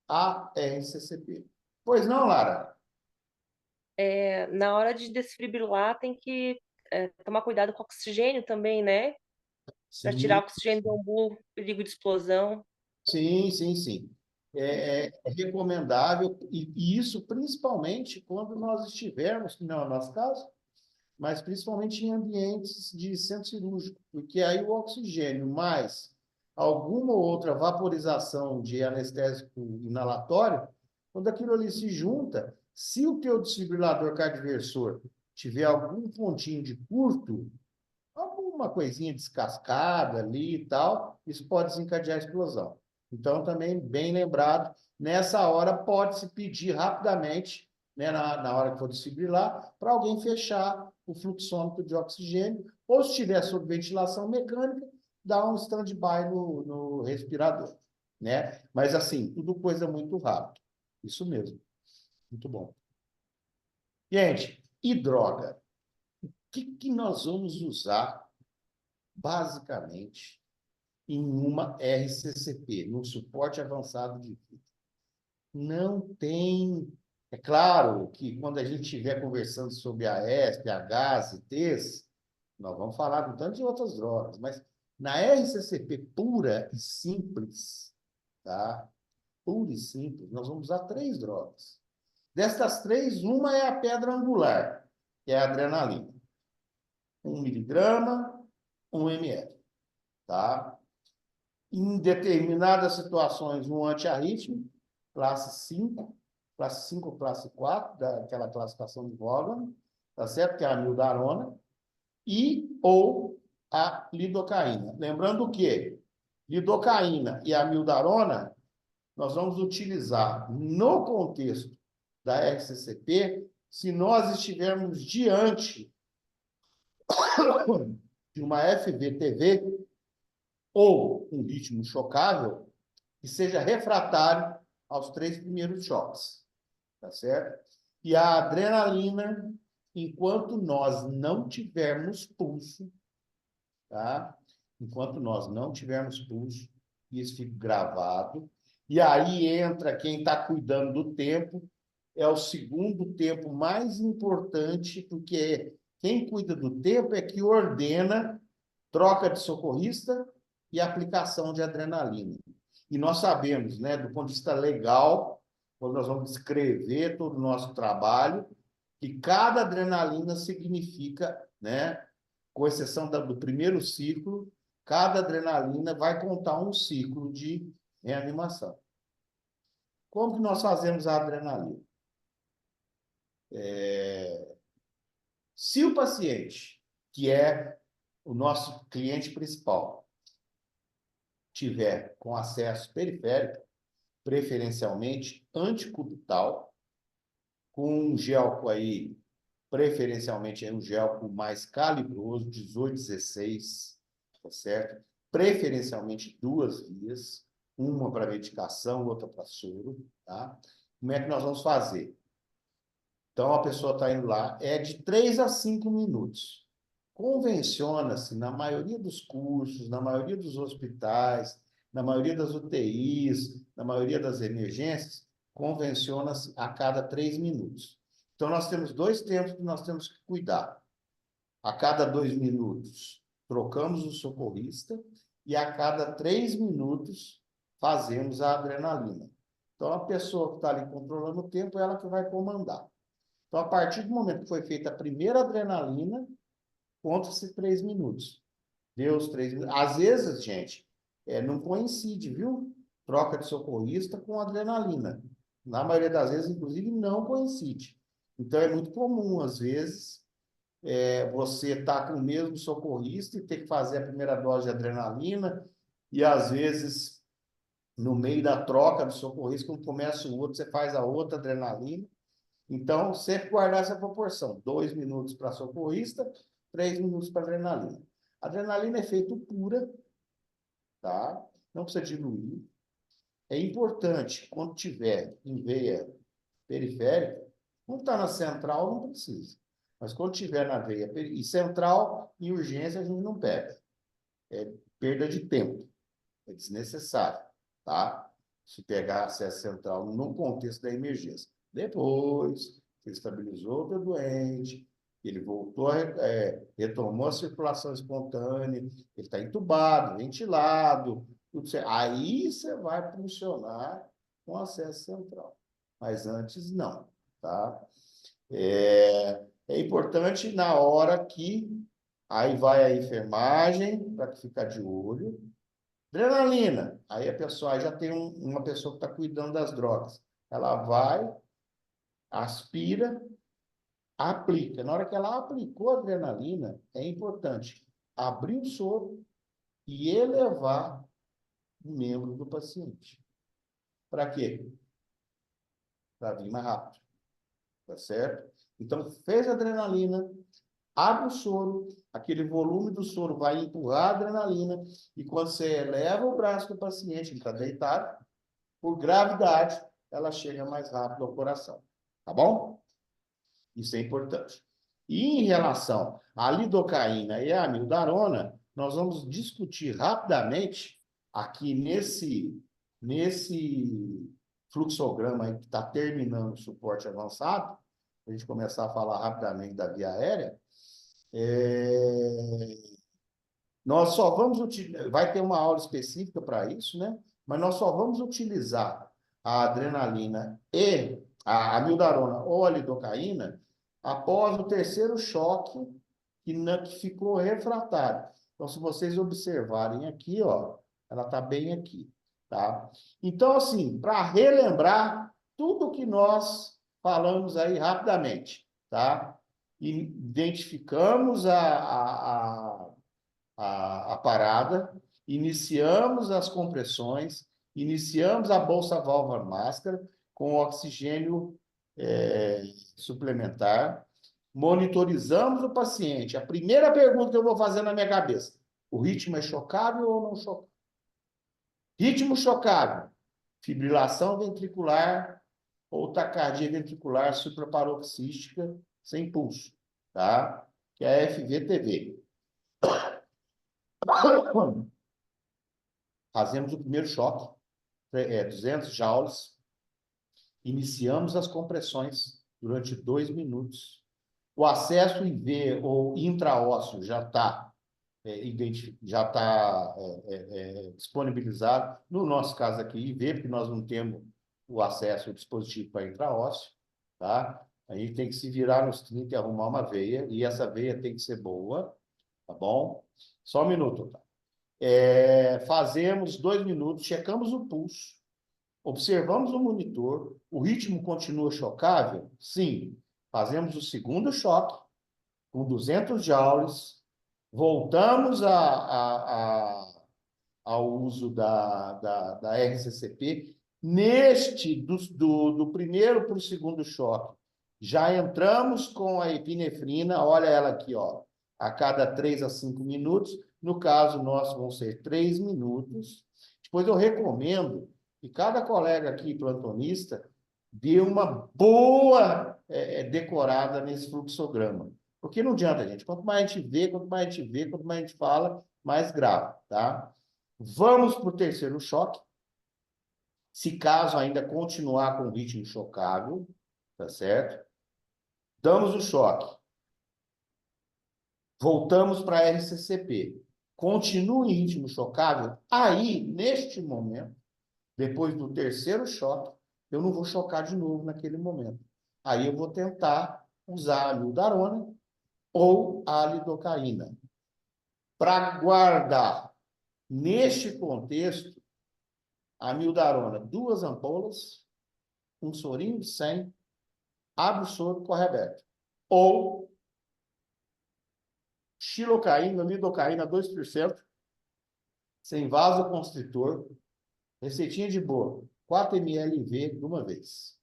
a RCCP. Pois não, Lara? Na hora de desfibrilar, tem que tomar cuidado com o oxigênio também, né? Para tirar o oxigênio do umbigo, perigo de explosão. Sim, sim, sim. É recomendável, e isso principalmente quando nós estivermos, não é o nosso caso, mas principalmente em ambientes de centro cirúrgico, porque aí o oxigênio mais alguma outra vaporização de anestésico inalatório, quando aquilo ali se junta, se o teu desfibrilador cardioversor tiver algum pontinho de curto, alguma coisinha descascada ali e tal, isso pode desencadear a explosão. Então, também, bem lembrado, nessa hora pode-se pedir rapidamente, né, na hora que for desfibrilar, para alguém fechar o fluxômetro de oxigênio, ou se estiver sob ventilação mecânica, dar um stand-by no respirador, né? Mas, assim, tudo coisa muito rápida. Isso mesmo. Muito bom. Gente, e droga? O que nós vamos usar, basicamente, em uma RCCP, no suporte avançado de vida? Não tem... É claro que quando a gente estiver conversando sobre a ESP, Hs e Ts, nós vamos falar de um tanto de outras drogas, mas na RCCP pura e simples, tá? Pura e simples, nós vamos usar 3 drogas. Destas 3, uma é a pedra angular, que é a adrenalina. 1 miligrama, 1 ml, tá? Em determinadas situações, um antiarrítmico, classe 5, classe 5 ou classe 4, daquela classificação de Vaughan, tá certo? Que é a amiodarona, ou a lidocaína. Lembrando que lidocaína e amiodarona nós vamos utilizar no contexto da RCCP se nós estivermos diante de uma FVTV ou um ritmo chocável que seja refratário aos 3 primeiros choques, tá certo? E a adrenalina, enquanto nós não tivermos pulso, tá? Enquanto nós não tivermos pulso, isso fica gravado. E aí entra quem está cuidando do tempo, é o segundo tempo mais importante, porque quem cuida do tempo é que ordena troca de socorrista e aplicação de adrenalina. E nós sabemos, né, do ponto de vista legal, quando nós vamos descrever todo o nosso trabalho, que cada adrenalina significa, né, com exceção do primeiro ciclo, cada adrenalina vai contar um ciclo de reanimação. Como que nós fazemos a adrenalina? Se o paciente, que é o nosso cliente principal, tiver com acesso periférico, preferencialmente anticubital, com um gelco aí, preferencialmente um gelco mais calibroso, 18, 16, tá certo? Preferencialmente 2 vias, uma para medicação, outra para soro, tá? Como é que nós vamos fazer? Então, a pessoa está indo lá, é de 3 a 5 minutos. Convenciona-se, na maioria dos cursos, na maioria dos hospitais, na maioria das UTIs, na maioria das emergências, convenciona-se a cada 3 minutos. Então, nós temos 2 tempos que nós temos que cuidar. A cada 2 minutos, trocamos o socorrista e a cada 3 minutos, fazemos a adrenalina. Então, a pessoa que está ali controlando o tempo, é ela que vai comandar. Então, a partir do momento que foi feita a primeira adrenalina, conta-se 3 minutos. Deu os 3 minutos. Às vezes, gente, não coincide, viu? Troca de socorrista com adrenalina. Na maioria das vezes, inclusive, não coincide. Então, é muito comum, às vezes, você estar com o mesmo socorrista e ter que fazer a primeira dose de adrenalina e, às vezes, no meio da troca do socorrista, quando começa o outro, você faz a outra adrenalina. Então, sempre guardar essa proporção. 2 minutos para socorrista, 3 minutos para adrenalina. A adrenalina é feita pura, tá? Não precisa diluir. É importante, quando tiver em veia periférica, não está na central, não precisa. Mas quando tiver na veia e central, em urgência, a gente não pega. É perda de tempo. É desnecessário, tá? Se pegar acesso central no contexto da emergência. Depois, que estabilizou o teu doente, ele voltou, retomou a circulação espontânea, ele está entubado, ventilado, tudo certo. Aí você vai funcionar com acesso central. Mas antes, não, tá? É importante na hora que aí vai a enfermagem, para ficar de olho. Adrenalina, aí a pessoa aí já tem uma pessoa que está cuidando das drogas. Ela vai, aspira, aplica. Na hora que ela aplicou a adrenalina, é importante abrir o soro e elevar o membro do paciente. Para quê? Para vir mais rápido. Tá certo? Então, fez a adrenalina, abre o soro, aquele volume do soro vai empurrar a adrenalina, e quando você eleva o braço do paciente, ele está deitado, por gravidade, ela chega mais rápido ao coração. Tá bom? Isso é importante. E em relação à lidocaína e à amiodarona, nós vamos discutir rapidamente aqui nesse fluxograma aí que está terminando o suporte avançado, a gente começar a falar rapidamente da via aérea. Nós só vamos utilizar, vai ter uma aula específica para isso, né? Mas nós só vamos utilizar a adrenalina e a amiodarona ou a lidocaína após o terceiro choque que ficou refratário. Então, se vocês observarem aqui, ó, ela está bem aqui, tá? Então, assim, para relembrar tudo que nós falamos aí rapidamente, tá? Identificamos a parada, iniciamos as compressões, iniciamos a bolsa válvula máscara com oxigênio suplementar, monitorizamos o paciente. A primeira pergunta que eu vou fazer na minha cabeça: o ritmo é chocável ou não chocável? Ritmo chocável, fibrilação ventricular ou taquicardia ventricular supraparoxística sem pulso, tá? Que é a FVTV. fazemos o primeiro choque, 200 joules, iniciamos as compressões durante 2 minutos. O acesso IV ou intraósseo já está disponibilizado. No nosso caso aqui, IV, porque nós não temos o acesso ao dispositivo para intraósseo, tá? A gente tem que se virar nos 30 e arrumar uma veia, e essa veia tem que ser boa, tá bom? Só um minuto, tá? Fazemos 2 minutos, checamos o pulso, observamos o monitor, o ritmo continua chocável? Sim. Fazemos o segundo choque, com 200 joules, voltamos ao uso da RCCP. Do primeiro para o segundo choque, já entramos com a epinefrina, olha ela aqui, ó, a cada 3 a 5 minutos. No caso nosso, vão ser 3 minutos. Depois eu recomendo que cada colega aqui, plantonista, dê uma boa decorada nesse fluxograma. Porque não adianta, gente. Quanto mais a gente vê, quanto mais a gente fala, mais grave, tá? Vamos para o terceiro choque. Se caso ainda continuar com o ritmo chocável, tá certo? Damos o choque. Voltamos para a RCCP. Continua em ritmo chocável. Aí, neste momento, depois do terceiro choque, eu não vou chocar de novo naquele momento. Aí eu vou tentar usar a mildarona ou a lidocaína. Para guardar, neste contexto, a mildarona, 2 ampolas, um sorinho de 100, abre o soro, corre aberto. Ou xilocaína, lidocaína 2%, sem vasoconstritor, receitinha de boa, 4 ml IV de uma vez.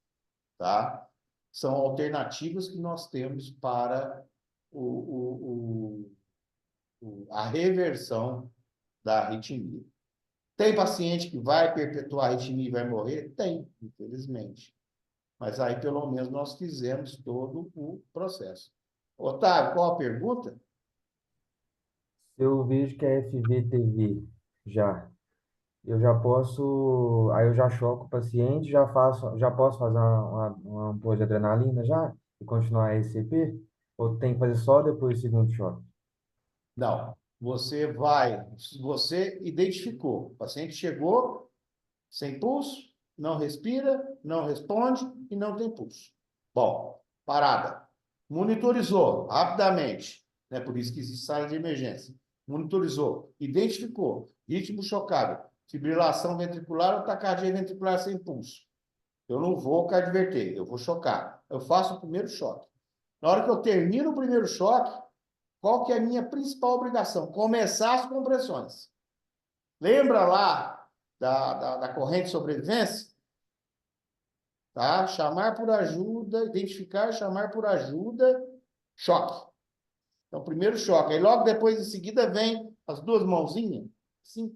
Tá? São alternativas que nós temos para a reversão da arritmia. Tem paciente que vai perpetuar a arritmia e vai morrer? Tem, infelizmente. Mas aí, pelo menos, nós fizemos todo o processo. Otávio, qual a pergunta? Eu vejo que é FVTV já. Eu já posso, aí eu já choco o paciente, já posso fazer uma ampola de adrenalina já e continuar a ECP? Ou tem que fazer só depois do segundo choque? Não. Você identificou. O paciente chegou sem pulso, não respira, não responde e não tem pulso. Bom, parada. Monitorizou rapidamente, né? Por isso que existe sala de emergência. Monitorizou, identificou, ritmo chocável, fibrilação ventricular ou taquicardia ventricular sem pulso. Eu não vou cardioverter, eu vou chocar. Eu faço o primeiro choque. Na hora que eu termino o primeiro choque, qual que é a minha principal obrigação? Começar as compressões. Lembra lá da corrente de sobrevivência? Tá? Chamar por ajuda, identificar, chamar por ajuda, choque. Então, primeiro choque. Aí logo depois, em seguida, vem as 2 mãozinhas, assim,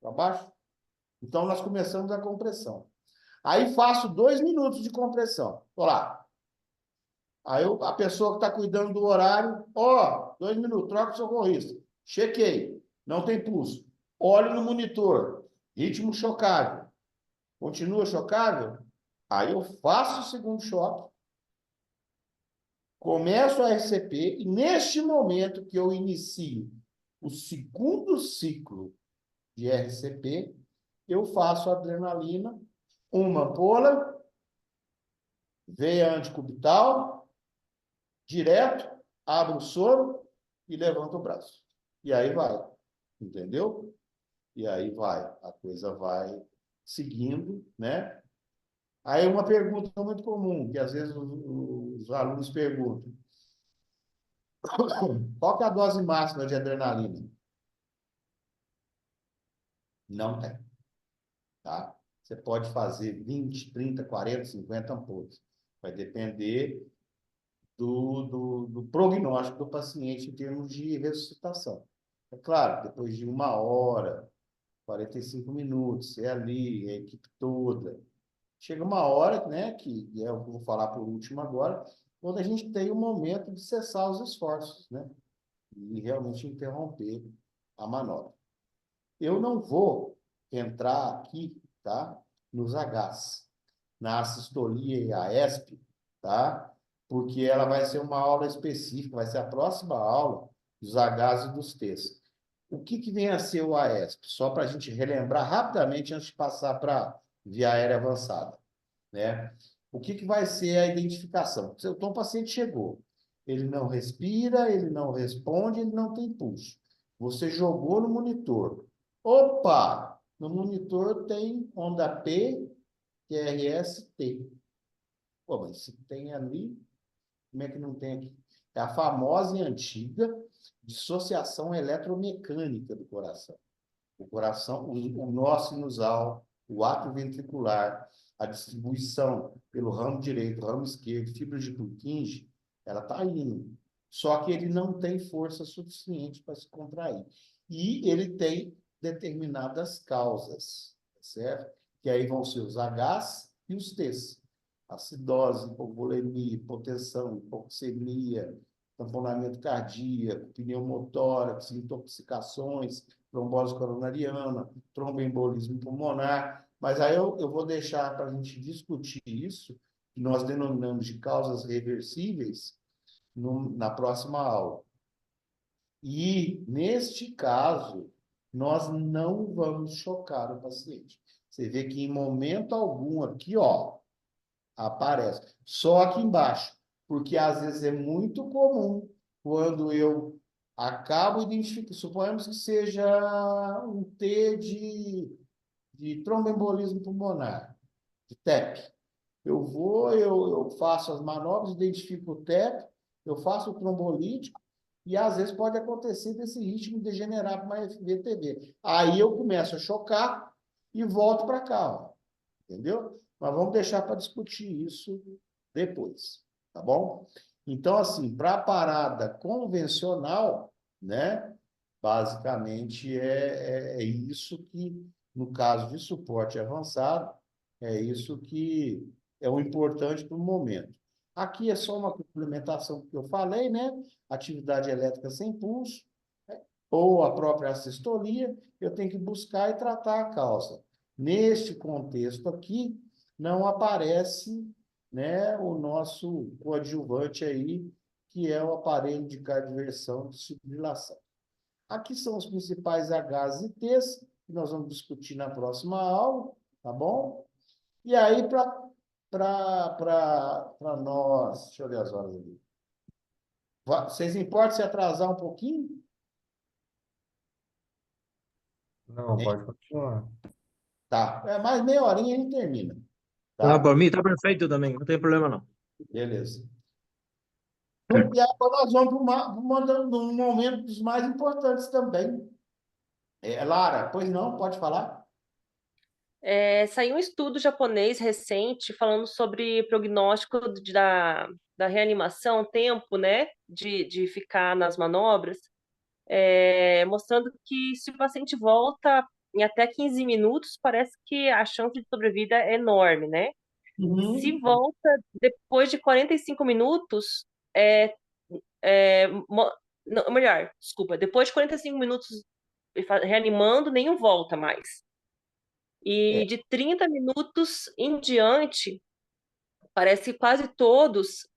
para baixo. Então, nós começamos a compressão. Aí faço 2 minutos de compressão. Olha lá. Aí a pessoa que está cuidando do horário, 2 minutos, troca o socorrista. Chequei, não tem pulso. Olho no monitor, ritmo chocável. Continua chocável? Aí eu faço o segundo choque, começo a RCP, e neste momento que eu inicio o segundo ciclo de RCP, eu faço adrenalina, uma ampola, veia anticubital, direto, abro o soro e levanto o braço. E aí vai, entendeu? E aí vai, a coisa vai seguindo, né? Aí uma pergunta muito comum, que às vezes os alunos perguntam. Qual que é a dose máxima de adrenalina? Não tem, tá? Você pode fazer 20, 30, 40, 50 ampolas. Vai depender do prognóstico do paciente em termos de ressuscitação. É claro, depois de 1 hora, 45 minutos, você ali, a equipe toda. Chega uma hora, né, que é o que eu vou falar por último agora, quando a gente tem o momento de cessar os esforços, né, e realmente interromper a manobra. Eu não vou entrar aqui, tá? Nos Hs, na assistolia e a ESP, tá? Porque ela vai ser uma aula específica, vai ser a próxima aula dos Hs e dos Ts. O que vem a ser o AESP? Só para a gente relembrar rapidamente antes de passar para via aérea avançada, né? O que vai ser a identificação? Então, o paciente chegou, ele não respira, ele não responde, ele não tem pulso. Você jogou no monitor. Opa! No monitor tem onda P, QRS, T. Pô, mas se tem ali, como é que não tem aqui? É a famosa e antiga dissociação eletromecânica do coração. O coração, o nó sinusal, o ato ventricular, a distribuição pelo ramo direito, ramo esquerdo, fibra de Purkinje, ela está indo. Só que ele não tem força suficiente para se contrair. E ele tem determinadas causas, certo? Que aí vão ser os Hs e os Ts. Acidose, hipovolemia, hipotensão, hipoxemia, tamponamento cardíaco, pneumotórax, intoxicações, trombose coronariana, tromboembolismo pulmonar. Mas aí eu vou deixar para a gente discutir isso, que nós denominamos de causas reversíveis, na próxima aula. E, neste caso, nós não vamos chocar o paciente. Você vê que em momento algum aqui, ó, aparece. Só aqui embaixo. Porque às vezes é muito comum quando eu acabo identificando, suponhamos que seja um T de tromboembolismo pulmonar, de TEP. Eu faço as manobras, identifico o TEP, eu faço o trombolítico, e às vezes pode acontecer desse ritmo degenerar para uma FVTV. Aí eu começo a chocar e volto para cá, ó. Entendeu? Mas vamos deixar para discutir isso depois, tá bom? Então, assim, para a parada convencional, né, basicamente é isso que, no caso de suporte avançado, é isso que é o importante para o momento. Aqui é só uma complementação que eu falei, né? Atividade elétrica sem pulso, né? Ou a própria assistolia, eu tenho que buscar e tratar a causa. Neste contexto aqui, não aparece, né, o nosso coadjuvante aí, que é o aparelho de cardioversão de fibrilação. Aqui são os principais Hs e Ts, que nós vamos discutir na próxima aula, tá bom? E aí, para nós... Deixa eu ver as horas ali. Vocês importam se atrasar um pouquinho? Não, Hein? pode continuar. Tá. Mais meia horinha a gente termina. Ah, Tá? por mim tá perfeito também, não tem problema não. Beleza. E agora nós vamos para um momento dos mais importantes também. Lara, pois não, pode falar? Saiu um estudo japonês recente falando sobre prognóstico da reanimação, tempo, né, de ficar nas manobras, mostrando que se o paciente volta em até 15 minutos, parece que a chance de sobrevida é enorme, né? Se volta depois de 45 minutos, não, melhor, desculpa, depois de 45 minutos reanimando, nenhum volta mais. E de 30 minutos em diante, parece que quase todos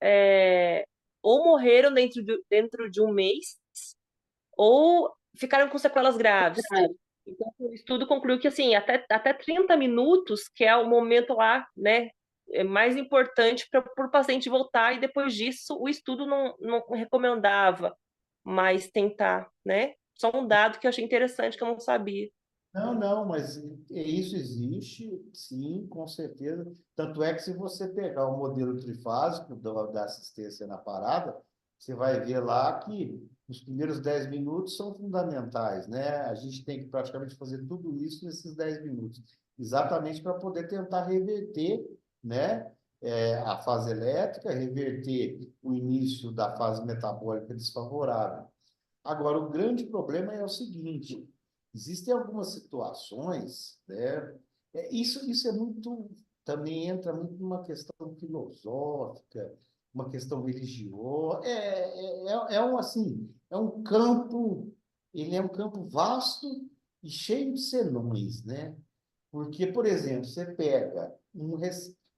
ou morreram dentro de um mês, ou ficaram com sequelas graves. Então, o estudo concluiu que, assim, até 30 minutos, que é o momento lá, né, mais importante para o paciente voltar, e depois disso, o estudo não recomendava mais tentar, né? Só um dado que eu achei interessante, que eu não sabia. Não, mas isso existe, sim, com certeza. Tanto é que se você pegar o modelo trifásico da assistência na parada, você vai ver lá que os primeiros 10 minutos são fundamentais, né? A gente tem que praticamente fazer tudo isso nesses 10 minutos, exatamente para poder tentar reverter, né, a fase elétrica, reverter o início da fase metabólica desfavorável. Agora, o grande problema é o seguinte: existem algumas situações, né? Isso é muito, também entra muito numa questão filosófica, uma questão religiosa. É um assim, é um campo, ele é um campo vasto e cheio de senões, né? Porque, por exemplo, você pega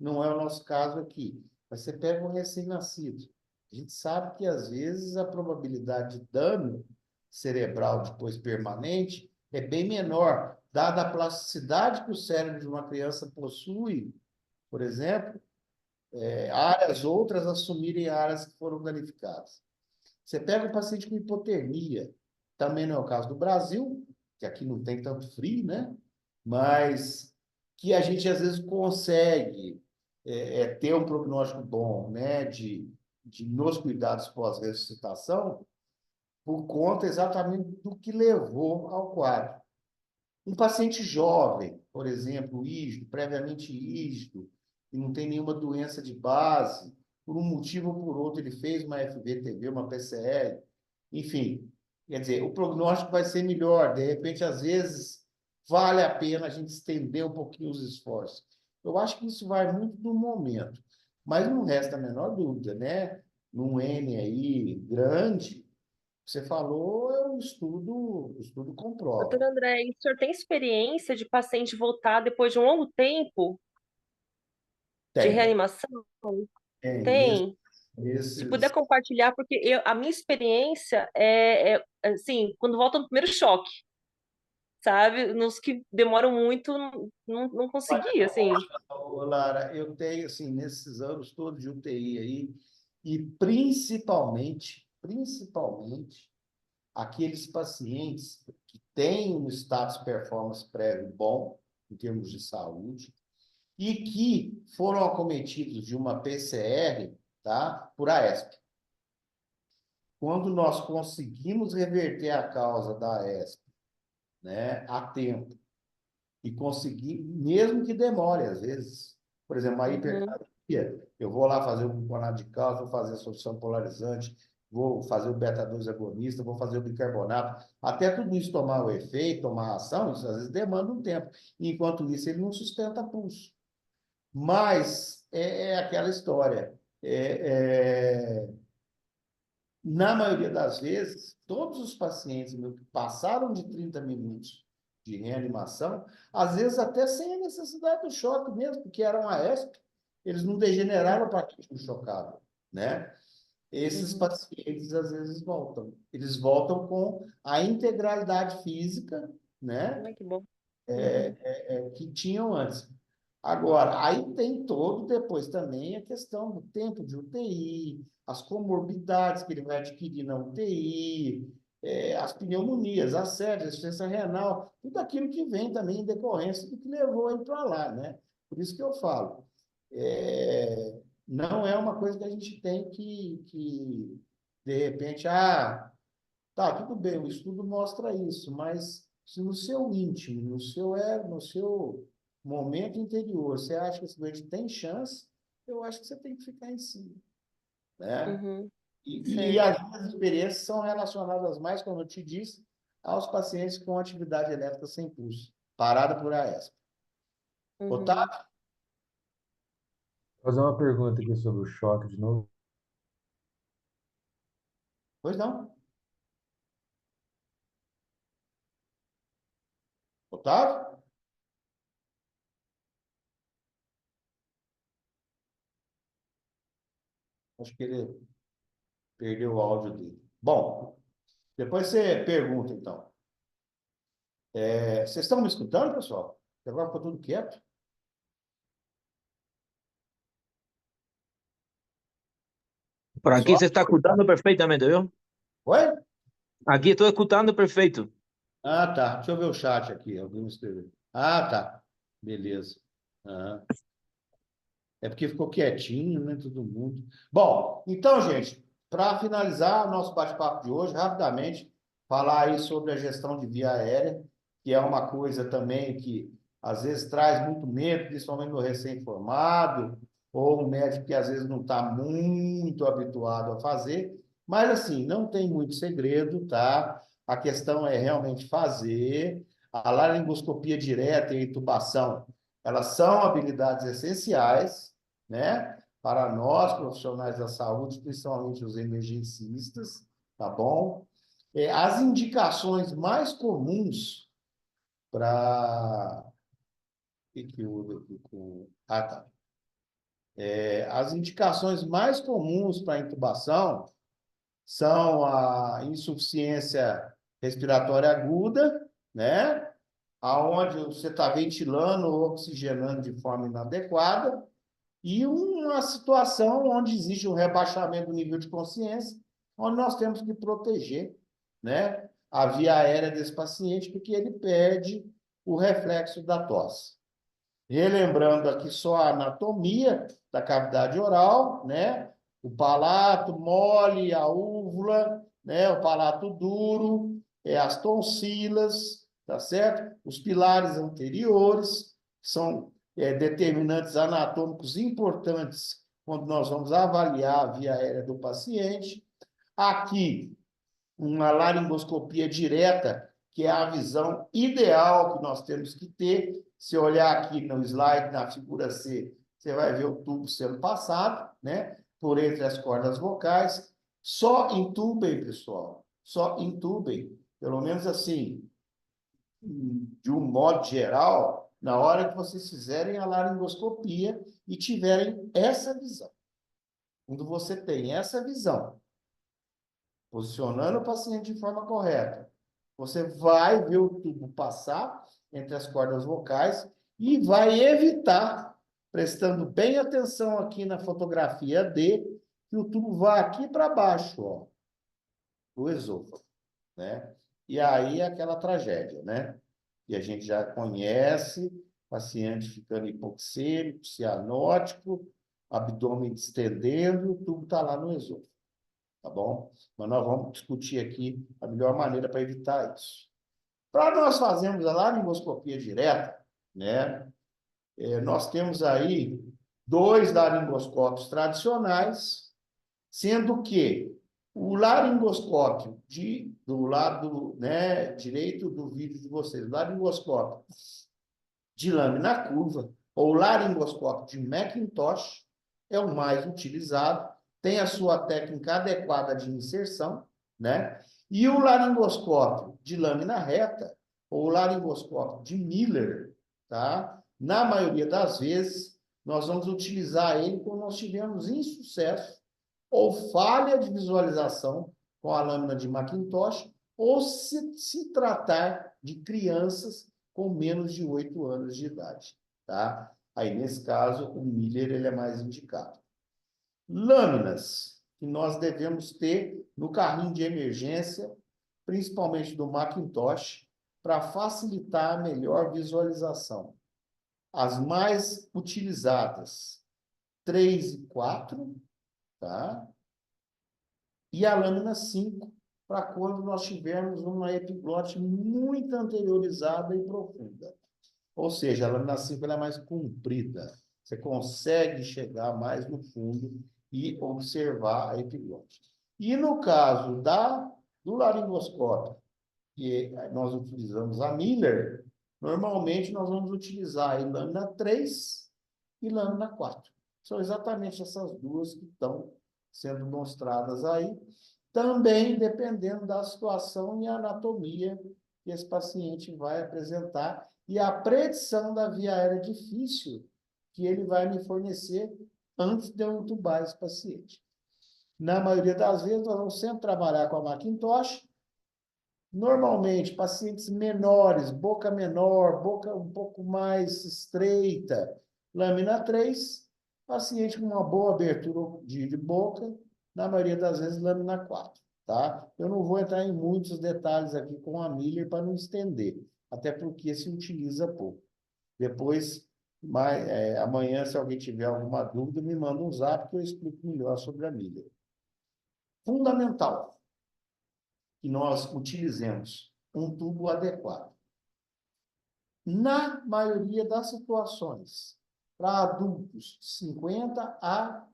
não é o nosso caso aqui, mas você pega um recém-nascido. A gente sabe que, às vezes, a probabilidade de dano cerebral depois permanente é bem menor, dada a plasticidade que o cérebro de uma criança possui, por exemplo, áreas outras assumirem áreas que foram danificadas. Você pega um paciente com hipotermia, também não é o caso do Brasil, que aqui não tem tanto frio, né? Mas que a gente, às vezes, consegue ter um prognóstico bom, né? Nos cuidados pós-ressuscitação, por conta exatamente do que levou ao quadro. Um paciente jovem, por exemplo, rígido, previamente rígido, que não tem nenhuma doença de base, por um motivo ou por outro, ele fez uma FVTV, uma PCR, enfim. Quer dizer, o prognóstico vai ser melhor. De repente, às vezes, vale a pena a gente estender um pouquinho os esforços. Eu acho que isso vai muito do momento. Mas não resta a menor dúvida, né? Num N aí grande, você falou, o estudo Doutor comprova. André, e o senhor tem experiência de paciente voltar depois de um longo tempo de Tem, reanimação? tem. Tem. Se puder Esses, compartilhar, porque a minha experiência assim, quando volta no primeiro choque, sabe? Nos que demoram muito, não consegui, assim. Ô, Lara, eu tenho, assim, nesses anos todos de UTI aí, e principalmente, aqueles pacientes que têm um status performance prévio bom, em termos de saúde, e que foram acometidos de uma PCR, tá, por AESP. Quando nós conseguimos reverter a causa da AESP, né, a tempo, e conseguir, mesmo que demore, às vezes. Por exemplo, a hipercalemia, eu vou lá fazer o gluconato de cálcio, vou fazer a solução polarizante, vou fazer o beta-2 agonista, vou fazer o bicarbonato. Até tudo isso tomar o efeito, tomar a ação, isso às vezes demanda um tempo. Enquanto isso, ele não sustenta pulso. Mas é aquela história. Na maioria das vezes, todos os pacientes que passaram de 30 minutos de reanimação, às vezes até sem a necessidade do choque mesmo, porque eram AESP, eles não degeneraram para que chocado, né? Esses pacientes às vezes voltam. Eles voltam com a integralidade física, né? Ai, que bom. Que tinham antes. Agora, aí tem todo depois também a questão do tempo de UTI, as comorbidades que ele vai adquirir na UTI, as pneumonias, a sepse, a insuficiência renal, tudo aquilo que vem também em decorrência do que levou ele para lá, né? Por isso que eu falo, não é uma coisa que a gente tem que de repente, tá, tudo bem, o estudo mostra isso, mas se no seu íntimo, no seu momento interior, você acha que esse doente tem chance, eu acho que você tem que ficar em cima, né? Uhum, E sei. as experiências são relacionadas mais, como eu te disse, aos pacientes com atividade elétrica sem pulso, parada por AESP. Uhum. Otávio? Vou fazer uma pergunta aqui sobre o choque de novo. Pois não. Otávio? Acho que ele perdeu o áudio dele. Bom, depois você pergunta, então. Vocês estão me escutando, pessoal? Agora ficou tudo quieto. Por aqui Pessoal? se está escutando perfeitamente, viu? Oi? Aqui estou escutando perfeito. Ah, tá. Deixa eu ver o chat aqui. Alguém escreveu. Ah, tá. Beleza. Aham. É porque ficou quietinho, né? Todo mundo. Bom, então, gente, para finalizar o nosso bate-papo de hoje, rapidamente, falar aí sobre a gestão de via aérea, que é uma coisa também que às vezes traz muito medo, principalmente no recém-formado, ou um médico que às vezes não está muito habituado a fazer. Mas, assim, não tem muito segredo, tá? A questão é realmente fazer. A laringoscopia direta e a intubação, elas são habilidades essenciais, né? Para nós, profissionais da saúde, principalmente os emergencistas, tá bom? As indicações mais comuns para... O que eu uso aqui com... Ah, tá. As indicações mais comuns para intubação são a insuficiência respiratória aguda, né? Aonde você está ventilando ou oxigenando de forma inadequada, e uma situação onde existe um rebaixamento do nível de consciência, onde nós temos que proteger, né, a via aérea desse paciente, porque ele perde o reflexo da tosse. Relembrando aqui só a anatomia da cavidade oral, né? O palato mole, a úvula, né? O palato duro, as tonsilas, tá certo? Os pilares anteriores são determinantes anatômicos importantes quando nós vamos avaliar a via aérea do paciente. Aqui, uma laringoscopia direta, que é a visão ideal que nós temos que ter. Se olhar aqui no slide, na figura C, você vai ver o tubo sendo passado, né, por entre as cordas vocais. Só intubem, pessoal, só intubem, pelo menos assim, de um modo geral, na hora que vocês fizerem a laringoscopia e tiverem essa visão. Quando você tem essa visão, posicionando o paciente de forma correta, você vai ver o tubo passar entre as cordas vocais e vai evitar, prestando bem atenção aqui na fotografia D, que o tubo vá aqui para baixo, ó, do esôfago, né? E aí aquela tragédia, né? E a gente já conhece, paciente ficando hipoxêmico, cianótico, abdômen distendendo, o tubo está lá no esôfago. Tá bom? Mas nós vamos discutir aqui a melhor maneira para evitar isso. Para nós fazermos a laringoscopia direta, né? Nós temos aí 2 laringoscópios tradicionais, sendo que o laringoscópio do lado, né, direito do vídeo de vocês, o laringoscópio de lâmina curva, ou laringoscópio de Macintosh, é o mais utilizado, tem a sua técnica adequada de inserção, né? E o laringoscópio de lâmina reta, ou laringoscópio de Miller, tá? Na maioria das vezes, nós vamos utilizar ele quando nós tivermos insucesso ou falha de visualização com a lâmina de Macintosh, ou se tratar de crianças com menos de 8 anos de idade, tá? Aí, nesse caso, o Miller ele é mais indicado. Lâminas que nós devemos ter no carrinho de emergência, principalmente do Macintosh, para facilitar a melhor visualização. As mais utilizadas, 3 e 4, tá? E a lâmina 5, para quando nós tivermos uma epiglote muito anteriorizada e profunda. Ou seja, a lâmina 5 ela é mais comprida. Você consegue chegar mais no fundo e observar a epiglote. E no caso do laringoscópio, que nós utilizamos a Miller, normalmente nós vamos utilizar a lâmina 3 e lâmina 4. São exatamente essas duas que estão sendo mostradas aí, também dependendo da situação e anatomia que esse paciente vai apresentar e a predição da via aérea difícil que ele vai me fornecer antes de eu entubar esse paciente. Na maioria das vezes, nós vamos sempre trabalhar com a Macintosh. Normalmente, pacientes menores, boca menor, boca um pouco mais estreita, lâmina 3, paciente com uma boa abertura de boca, na maioria das vezes, lâmina 4, tá? Eu não vou entrar em muitos detalhes aqui com a Miller para não estender, até porque se utiliza pouco. Depois, amanhã, se alguém tiver alguma dúvida, me manda um zap que eu explico melhor sobre a Miller. Fundamental que nós utilizemos um tubo adequado. Na maioria das situações, para adultos, 50 a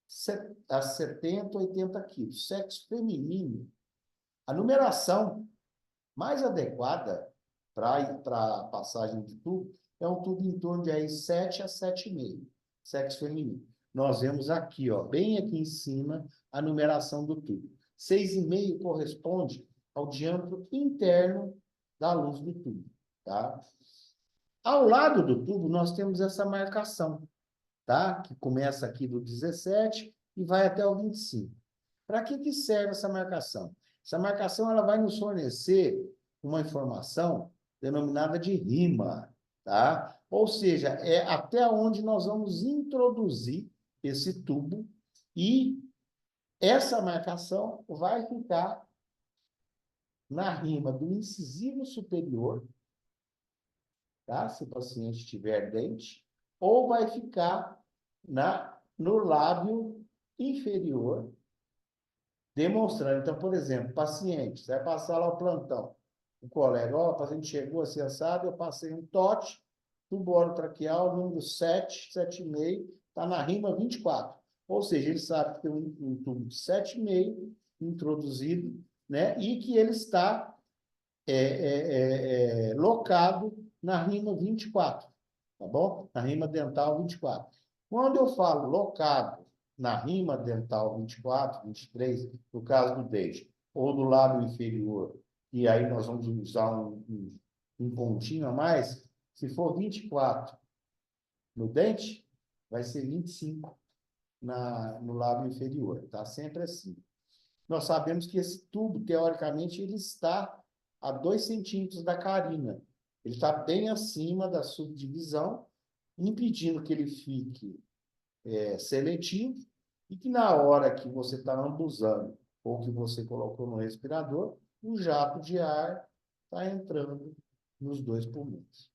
70, 80 quilos, sexo feminino, a numeração mais adequada para passagem de tubo é um tubo em torno de 7 a 7,5, sexo feminino. Nós vemos aqui, ó, bem aqui em cima, a numeração do tubo. 6,5 corresponde ao diâmetro interno da luz do tubo. tá? Ao lado do tubo, nós temos essa marcação, tá? Que começa aqui do 17 e vai até o 25. Para que serve essa marcação? Essa marcação ela vai nos fornecer uma informação denominada de rima, tá? Ou seja, é até onde nós vamos introduzir esse tubo e essa marcação vai ficar na rima do incisivo superior, tá? Se o paciente tiver dente, ou vai ficar no lábio inferior, demonstrando. Então, por exemplo, paciente, você vai passar lá o plantão, o colega, ó, o paciente chegou assim, assado, eu passei um TOT, tubo orotraqueal, número 7, 7,5, está na rima 24. Ou seja, ele sabe que tem um tubo de 7,5 introduzido, né? E que ele está locado na rima 24, tá bom? Na rima dental 24. Quando eu falo locado na rima dental 24, 23, no caso do dente, ou do lábio inferior, e aí nós vamos usar um pontinho a mais, se for 24 no dente, vai ser 25 no lábio inferior, tá? Sempre assim. Nós sabemos que esse tubo, teoricamente, ele está a 2 centímetros da carina. Ele está bem acima da subdivisão, impedindo que ele fique seletivo e que na hora que você está ambusando ou que você colocou no respirador, o jato de ar está entrando nos 2 pulmões.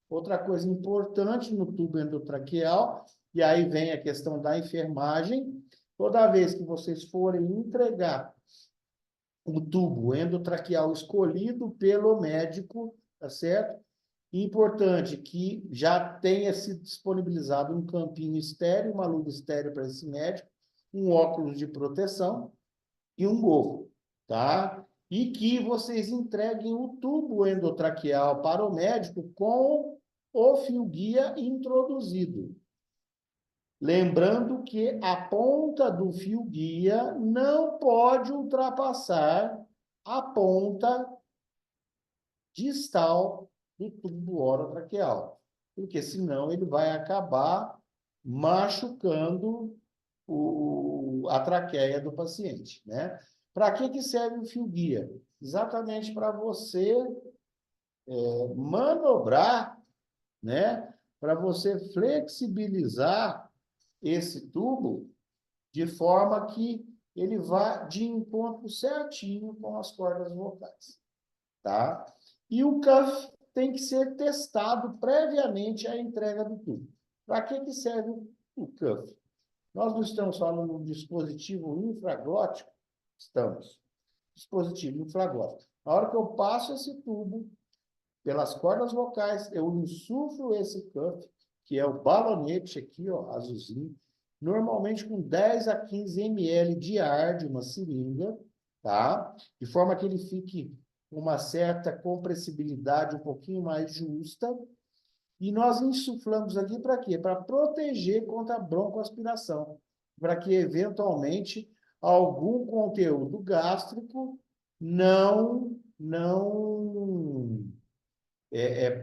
Outra coisa importante no tubo endotraqueal, e aí vem a questão da enfermagem, toda vez que vocês forem entregar o tubo endotraqueal escolhido pelo médico, tá certo? Importante que já tenha se disponibilizado um campinho estéreo, uma luva estéreo para esse médico, um óculos de proteção e um gorro, tá? E que vocês entreguem o tubo endotraqueal para o médico com o fio-guia introduzido. Lembrando que a ponta do fio-guia não pode ultrapassar a ponta distal do tubo orotraqueal, porque senão ele vai acabar machucando a traqueia do paciente, né? Para que serve o fio-guia? Exatamente para você manobrar, né? Para você flexibilizar esse tubo de forma que ele vá de encontro certinho com as cordas vocais, tá? E o cuff tem que ser testado previamente à entrega do tubo. Para que serve o cuff? Nós não estamos falando de um dispositivo infraglótico? Estamos. Dispositivo infraglótico. Na hora que eu passo esse tubo pelas cordas vocais, eu insuflo esse cuff, que é o balonete aqui, ó, azulzinho, normalmente com 10 a 15 ml de ar de uma seringa, tá? De forma que ele fique com uma certa compressibilidade um pouquinho mais justa. E nós insuflamos aqui para quê? Para proteger contra a broncoaspiração, para que, eventualmente, algum conteúdo gástrico não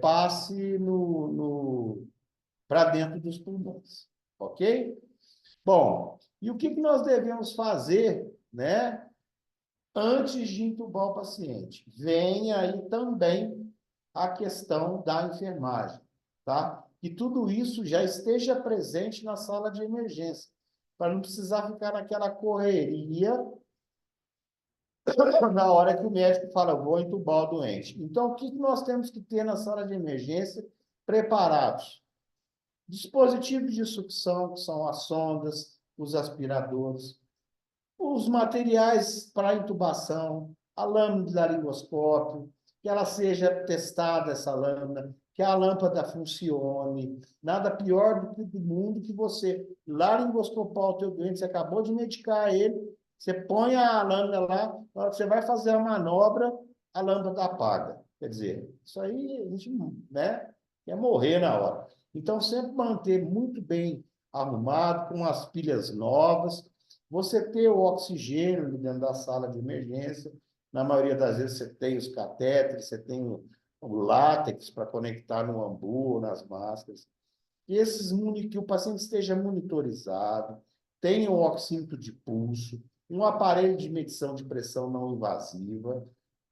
passe para dentro dos pulmões, ok? Bom, e o que nós devemos fazer, né, antes de entubar o paciente? Vem aí também a questão da enfermagem, tá? Que tudo isso já esteja presente na sala de emergência, para não precisar ficar naquela correria na hora que o médico fala, vou entubar o doente. Então, o que nós temos que ter na sala de emergência preparados? Dispositivos de sucção, que são as sondas, os aspiradores, os materiais para intubação, a lâmina de laringoscópio, que ela seja testada, essa lâmina, que a lâmpada funcione. Nada pior do mundo que você laringoscopar o teu doente, você acabou de medicar ele, você põe a lâmina lá, na hora que você vai fazer a manobra, a lâmpada apaga. Quer dizer, isso aí a gente, né, quer morrer na hora. Então, sempre manter muito bem arrumado, com as pilhas novas, você ter o oxigênio dentro da sala de emergência, na maioria das vezes você tem os catéteres, você tem o látex para conectar no ambu, nas máscaras. Que o paciente esteja monitorizado, tenha um oxímetro de pulso, um aparelho de medição de pressão não invasiva,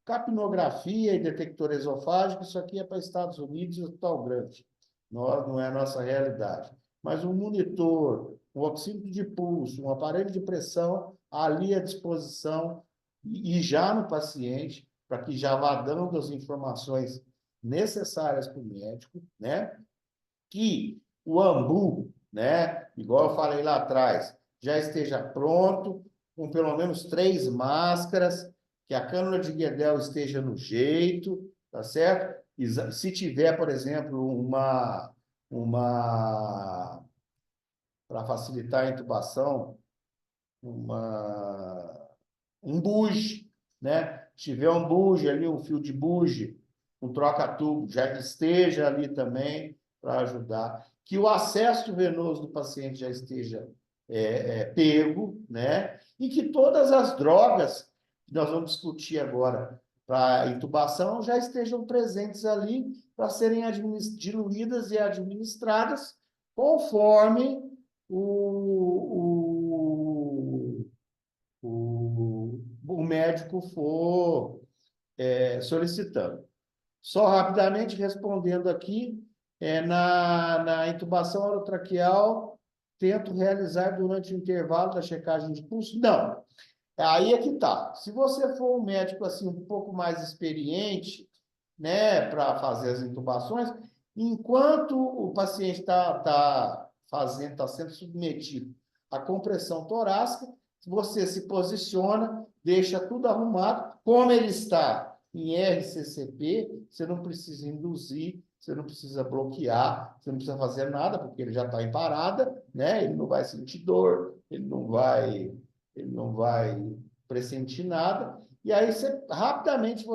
capnografia e detector esofágico, isso aqui é para Estados Unidos e Hospital Grande. Não é a nossa realidade. Mas um monitor, um oxímetro de pulso, um aparelho de pressão ali à disposição e já no paciente, para que já vá dando as informações necessárias para o médico, né? Que o ambu, né? Igual eu falei lá atrás, já esteja pronto, com pelo menos 3 máscaras, que a cânula de Guedel esteja no jeito, tá certo? Se tiver, por exemplo, para facilitar a intubação, um buge, né? Se tiver um buge ali, um fio de buge, um troca-tubo, já que esteja ali também para ajudar. Que o acesso venoso do paciente já esteja pego, né? E que todas as drogas que nós vamos discutir agora para intubação já estejam presentes ali para serem diluídas e administradas conforme o médico for solicitando. Só rapidamente respondendo aqui, na intubação orotraqueal, tento realizar durante o intervalo da checagem de pulso? Não. Aí é que tá. Se você for um médico assim um pouco mais experiente, né, para fazer as intubações, enquanto o paciente está sendo submetido à compressão torácica, você se posiciona, deixa tudo arrumado, como ele está em RCCP, você não precisa induzir, você não precisa bloquear, você não precisa fazer nada, porque ele já está em parada, né? Ele não vai sentir dor, ele não vai pressentir nada. E aí, rapidamente,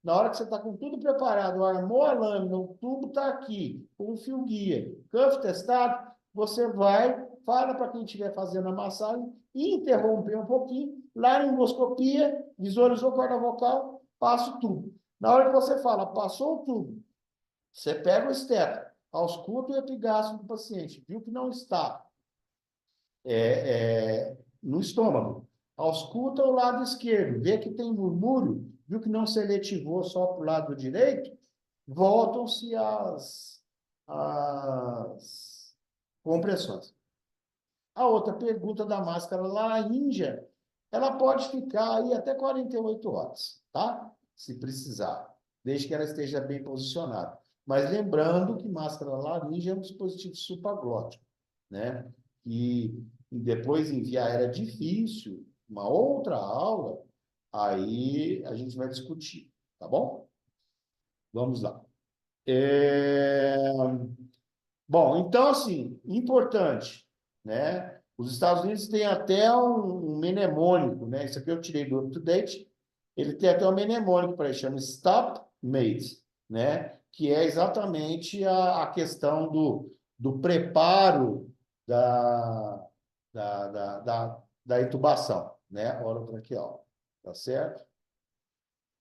na hora que você está com tudo preparado, armou a lâmina, o tubo está aqui, com o fio guia, cuff testado, você vai, fala para quem estiver fazendo a massagem, e interromper um pouquinho, laringoscopia, visualizou corda vocal, passa o tubo. Na hora que você fala, passou o tubo, você pega o esteto, ausculta o epigástrio do paciente, viu que não está no estômago, ausculta o lado esquerdo, vê que tem murmúrio, viu que não seletivou só para o lado direito, voltam-se as compressões. A outra pergunta da máscara laríngea, ela pode ficar aí até 48 horas, tá? Se precisar, desde que ela esteja bem posicionada. Mas lembrando que máscara laríngea é um dispositivo supraglótico, né? E depois em via aérea difícil, uma outra aula, aí a gente vai discutir, tá bom? Vamos lá. Bom, então, assim, importante, né? Os Estados Unidos têm até um mnemônico, né? Isso aqui eu tirei do UpToDate. Ele tem até um mnemônico para ele, chama Stop Mate, né? Que é exatamente a questão do preparo da intubação, né? Orotraqueal, tá certo?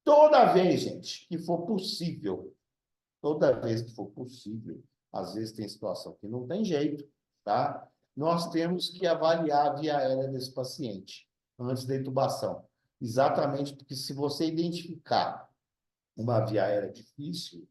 Toda vez, gente, que for possível, toda vez que for possível, às vezes tem situação que não tem jeito, tá? Nós temos que avaliar a via aérea desse paciente antes da intubação. Exatamente porque se você identificar uma via aérea difícil,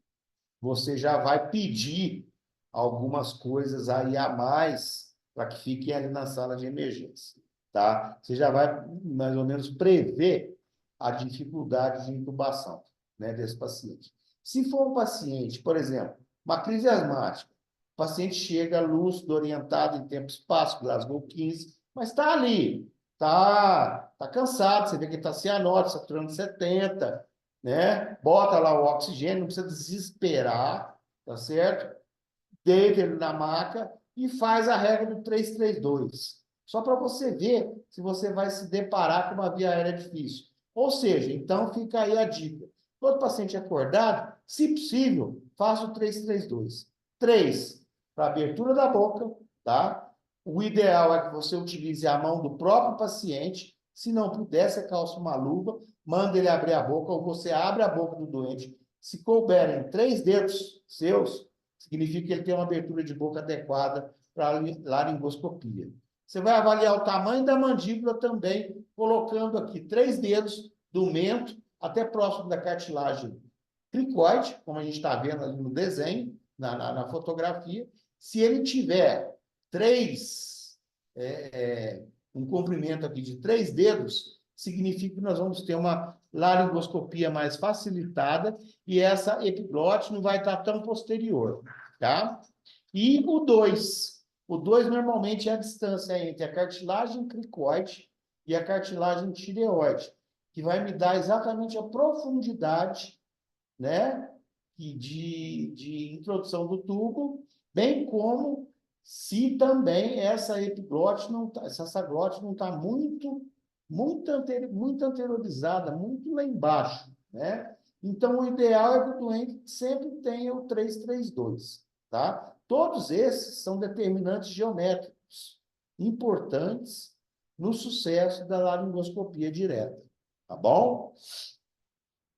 você já vai pedir algumas coisas aí a mais para que fiquem ali na sala de emergência, tá? Você já vai mais ou menos prever a dificuldade de intubação, né, desse paciente. Se for um paciente, por exemplo, uma crise asmática, o paciente chega lúcido, orientado em tempo e espaço, Glasgow 15, mas está ali, tá cansado, você vê que ele está cianótico, saturando 70, né? Bota lá o oxigênio, não precisa desesperar, tá certo? Deita ele na maca e faz a regra do 3-3-2. Só para você ver se você vai se deparar com uma via aérea difícil. Ou seja, então fica aí a dica. Todo paciente acordado, se possível, faça o 3-3-2. 3, para abertura da boca, tá? O ideal é que você utilize a mão do próprio paciente. Se não puder, você calça uma luva, manda ele abrir a boca, ou você abre a boca do doente Se couberem 3 dedos seus, significa que ele tem uma abertura de boca adequada para a laringoscopia. Você vai avaliar o tamanho da mandíbula também, colocando aqui 3 dedos do mento até próximo da cartilagem cricoide, como a gente está vendo ali no desenho, na fotografia. Se ele tiver um comprimento aqui de 3 dedos, significa que nós vamos ter uma laringoscopia mais facilitada e essa epiglote não vai estar tão posterior, tá? E o 2. O 2 normalmente é a distância entre a cartilagem cricoide e a cartilagem tireoide, que vai me dar exatamente a profundidade, né, de introdução do tubo, bem como se também essa epiglote não tá, essa glote não está muito anteriorizada, muito lá embaixo, né? Então, o ideal é que o doente sempre tenha o 332, tá? Todos esses são determinantes geométricos importantes no sucesso da laringoscopia direta, tá bom?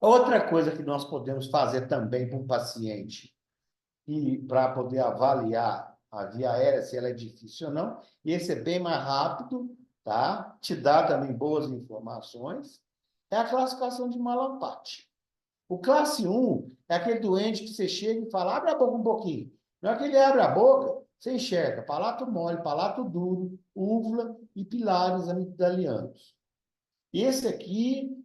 Outra coisa que nós podemos fazer também para um paciente e para poder avaliar a via aérea, se ela é difícil ou não, e esse é bem mais rápido, tá? Te dá também boas informações, é a classificação de Malampati. O classe 1 é aquele doente que você chega e fala, abre a boca um pouquinho. Na hora que ele abre a boca, você enxerga palato mole, palato duro, úvula e pilares amigdalianos. Esse aqui,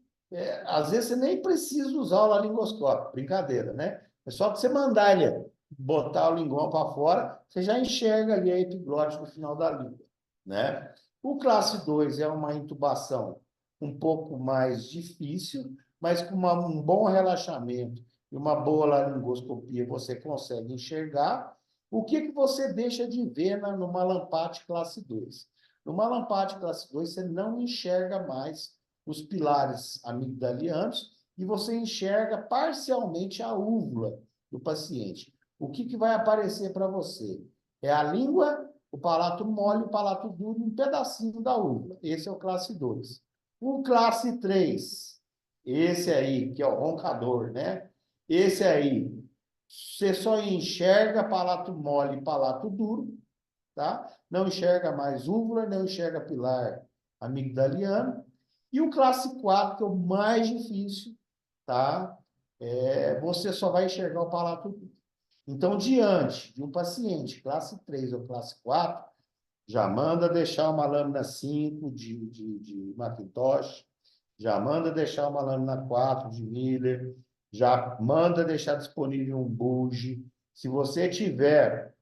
às vezes você nem precisa usar o laringoscópio, brincadeira, né? É só que você mandar ele botar o linguão para fora, você já enxerga ali a epiglote no final da língua, né? O classe 2 é uma intubação um pouco mais difícil, mas com um bom relaxamento e uma boa laringoscopia você consegue enxergar. O que você deixa de ver no Malampati classe 2? No Malampati classe 2, você não enxerga mais os pilares amigdalianos e você enxerga parcialmente a úvula do paciente. O que vai aparecer para você? É a língua, o palato mole, o palato duro e um pedacinho da úvula. Esse é o classe 2. O classe 3, esse aí, que é o roncador, né? Esse aí, você só enxerga palato mole e palato duro, tá? Não enxerga mais úvula, não enxerga pilar amigdaliano. E o classe 4, que é o mais difícil, tá? Você só vai enxergar o palato duro. Então, diante de um paciente classe 3 ou classe 4, já manda deixar uma lâmina 5 de Macintosh, já manda deixar uma lâmina 4 de Miller, já manda deixar disponível um Buge. Se você tiver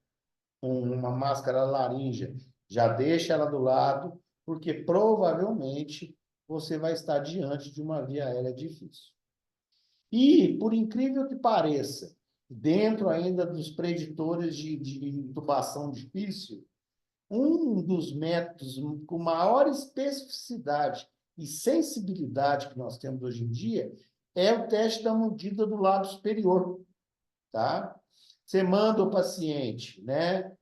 uma máscara laríngea, já deixa ela do lado, porque provavelmente você vai estar diante de uma via aérea difícil. E, por incrível que pareça, dentro ainda dos preditores de intubação difícil, um dos métodos com maior especificidade e sensibilidade que nós temos hoje em dia é o teste da mordida do lado superior, tá? Você manda o paciente, né,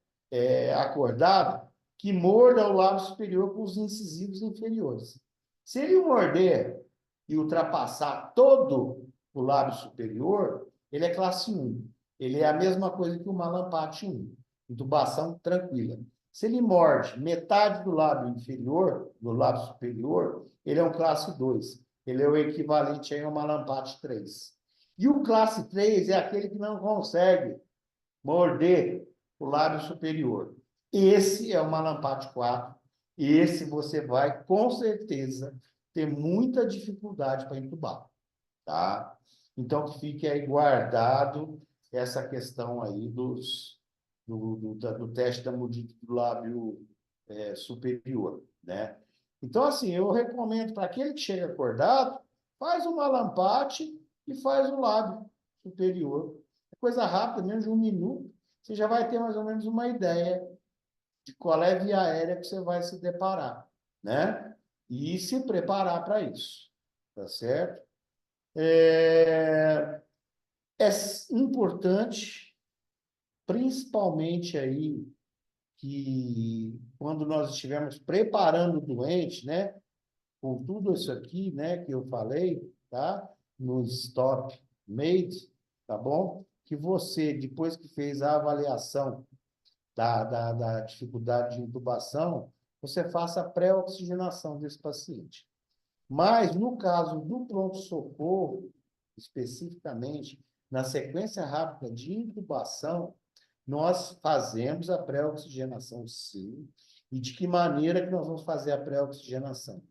acordado, que morda o lábio superior com os incisivos inferiores. Se ele morder e ultrapassar todo o lábio superior, ele é classe 1. Ele é a mesma coisa que o Malampati 1. Intubação tranquila. Se ele morde metade do lábio inferior, do lábio superior, ele é um classe 2. Ele é o equivalente a um Malampati 3. E o classe 3 é aquele que não consegue morder o lábio superior. Esse é o Malampati 4. Esse você vai, com certeza, ter muita dificuldade para intubar, tá? Então, que fique aí guardado essa questão aí do teste da mordida do lábio superior, né? Então, assim, eu recomendo para aquele que chega acordado, faz um Malampati e faz o lábio superior. É coisa rápida, menos de 1 minuto, você já vai ter mais ou menos uma ideia de qual é a via aérea que você vai se deparar, né? E se preparar para isso, tá certo? É importante, principalmente aí, que quando nós estivermos preparando o doente, né, com tudo isso aqui, né, que eu falei, tá, no stop made, tá bom? Que você, depois que fez a avaliação da dificuldade de intubação, você faça a pré-oxigenação desse paciente. Mas, no caso do pronto-socorro, especificamente, na sequência rápida de intubação, nós fazemos a pré-oxigenação, sim. E de que maneira que nós vamos fazer a pré-oxigenação?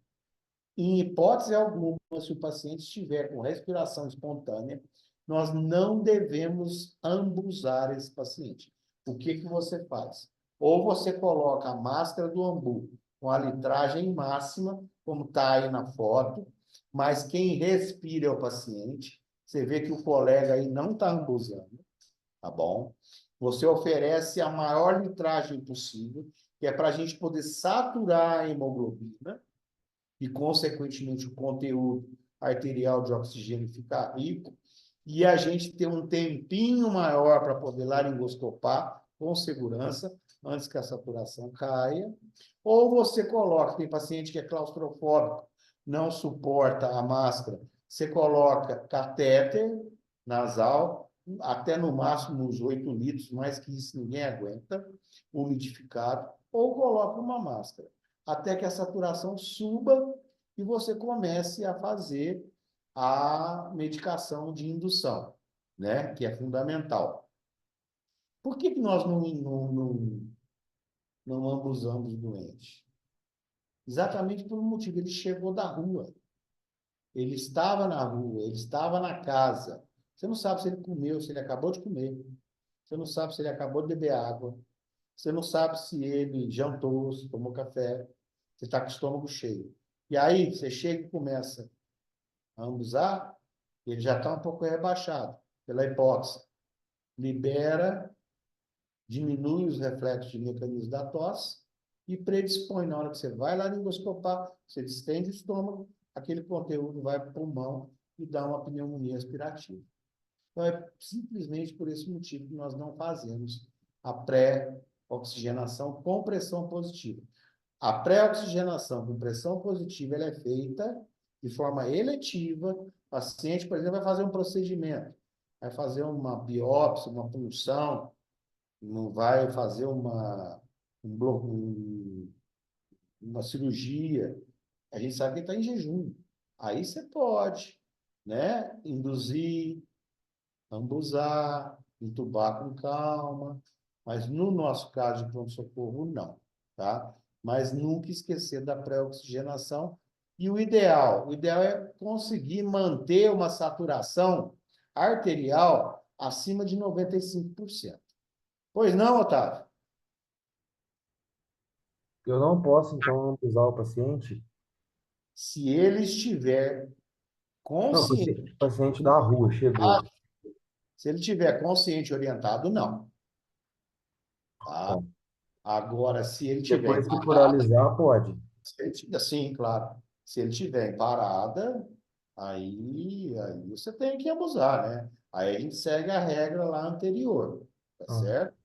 Em hipótese alguma, se o paciente estiver com respiração espontânea, nós não devemos ambusar esse paciente. O que que você faz? Ou você coloca a máscara do ambu com a litragem máxima, como está aí na foto, mas quem respira é o paciente. Você vê que o colega aí não está ambusando, tá bom? Você oferece a maior litragem possível, que é para a gente poder saturar a hemoglobina, e, consequentemente, o conteúdo arterial de oxigênio fica rico, e a gente ter um tempinho maior para poder laringoscopar com segurança, antes que a saturação caia. Ou você coloca, tem paciente que é claustrofóbico, não suporta a máscara, você coloca catéter nasal, até no máximo uns 8 litros, mais que isso ninguém aguenta, umidificado, ou coloca uma máscara até que a saturação suba e você comece a fazer a medicação de indução, né? Que é fundamental. Por que nós não ambusamos o doente? Exatamente por um motivo. Ele chegou da rua. Ele estava na rua, ele estava na casa. Você não sabe se ele comeu, se ele acabou de comer. Você não sabe se ele acabou de beber água. Você não sabe se ele jantou, se tomou café. Você está com o estômago cheio. E aí, você chega e começa a ambusar, ele já está um pouco rebaixado pela hipóxia. Libera, diminui os reflexos de mecanismo da tosse e predispõe, na hora que você vai laringoscopar, você distende o estômago, aquele conteúdo vai para o pulmão e dá uma pneumonia aspirativa. Então, é simplesmente por esse motivo que nós não fazemos a pré-oxigenação com pressão positiva. A pré-oxigenação com pressão positiva ela é feita de forma eletiva. O paciente, por exemplo, vai fazer um procedimento, vai fazer uma biópsia, uma punção, não vai fazer uma cirurgia. A gente sabe que está em jejum. Aí você pode, né, induzir, ambusar, intubar com calma, mas no nosso caso de pronto-socorro, não, tá? Mas nunca esquecer da pré-oxigenação. E o ideal é conseguir manter uma saturação arterial acima de 95%. Pois não, Otávio? Eu não posso, então, ambusar o paciente? Se ele estiver Não, consciente, o paciente da rua chegou. se ele estiver consciente e orientado, não. Tá? Tá. Agora, se ele tiver Depois que for alisar, pode. sim, claro. Se ele tiver em parada, aí você tem que abusar, né? Aí a gente segue a regra lá anterior, tá Ah, certo?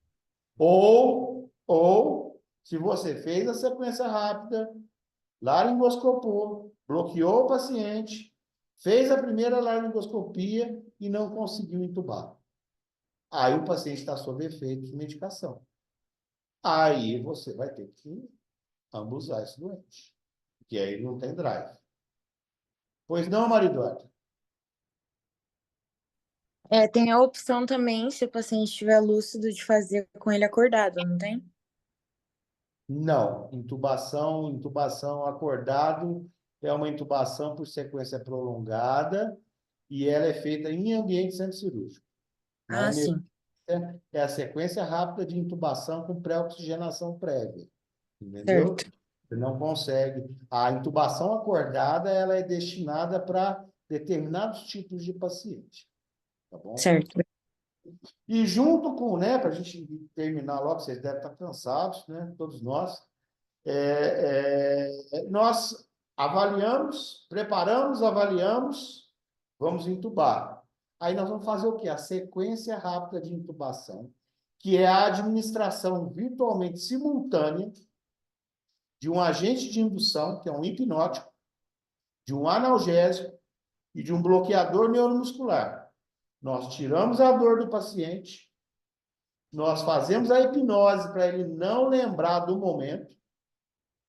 Se você fez a sequência rápida, laringoscopou, bloqueou o paciente, fez a primeira laringoscopia e não conseguiu entubar. Aí o paciente está sob efeito de medicação. Aí você vai ter que ambusar esse doente, porque aí não tem drive. Pois não, Mariduardo? Tem a opção também, se o paciente estiver lúcido, de fazer com ele acordado, não tem? Não. Intubação acordado é uma intubação por sequência prolongada e ela é feita em ambiente centro-cirúrgico. Na Ah, sim. emergência, é a sequência rápida de intubação com pré-oxigenação prévia. Entendeu? Certo, Você não consegue. A intubação acordada, ela é destinada para determinados tipos de paciente. Tá bom? certo. E junto com, né, para a gente terminar logo, vocês devem estar cansados, né, todos nós, nós avaliamos, preparamos, avaliamos, vamos entubar. Aí nós vamos fazer o quê? A sequência rápida de intubação, que é a administração virtualmente simultânea de um agente de indução, que é um hipnótico, de um analgésico e de um bloqueador neuromuscular. Nós tiramos a dor do paciente, nós fazemos a hipnose para ele não lembrar do momento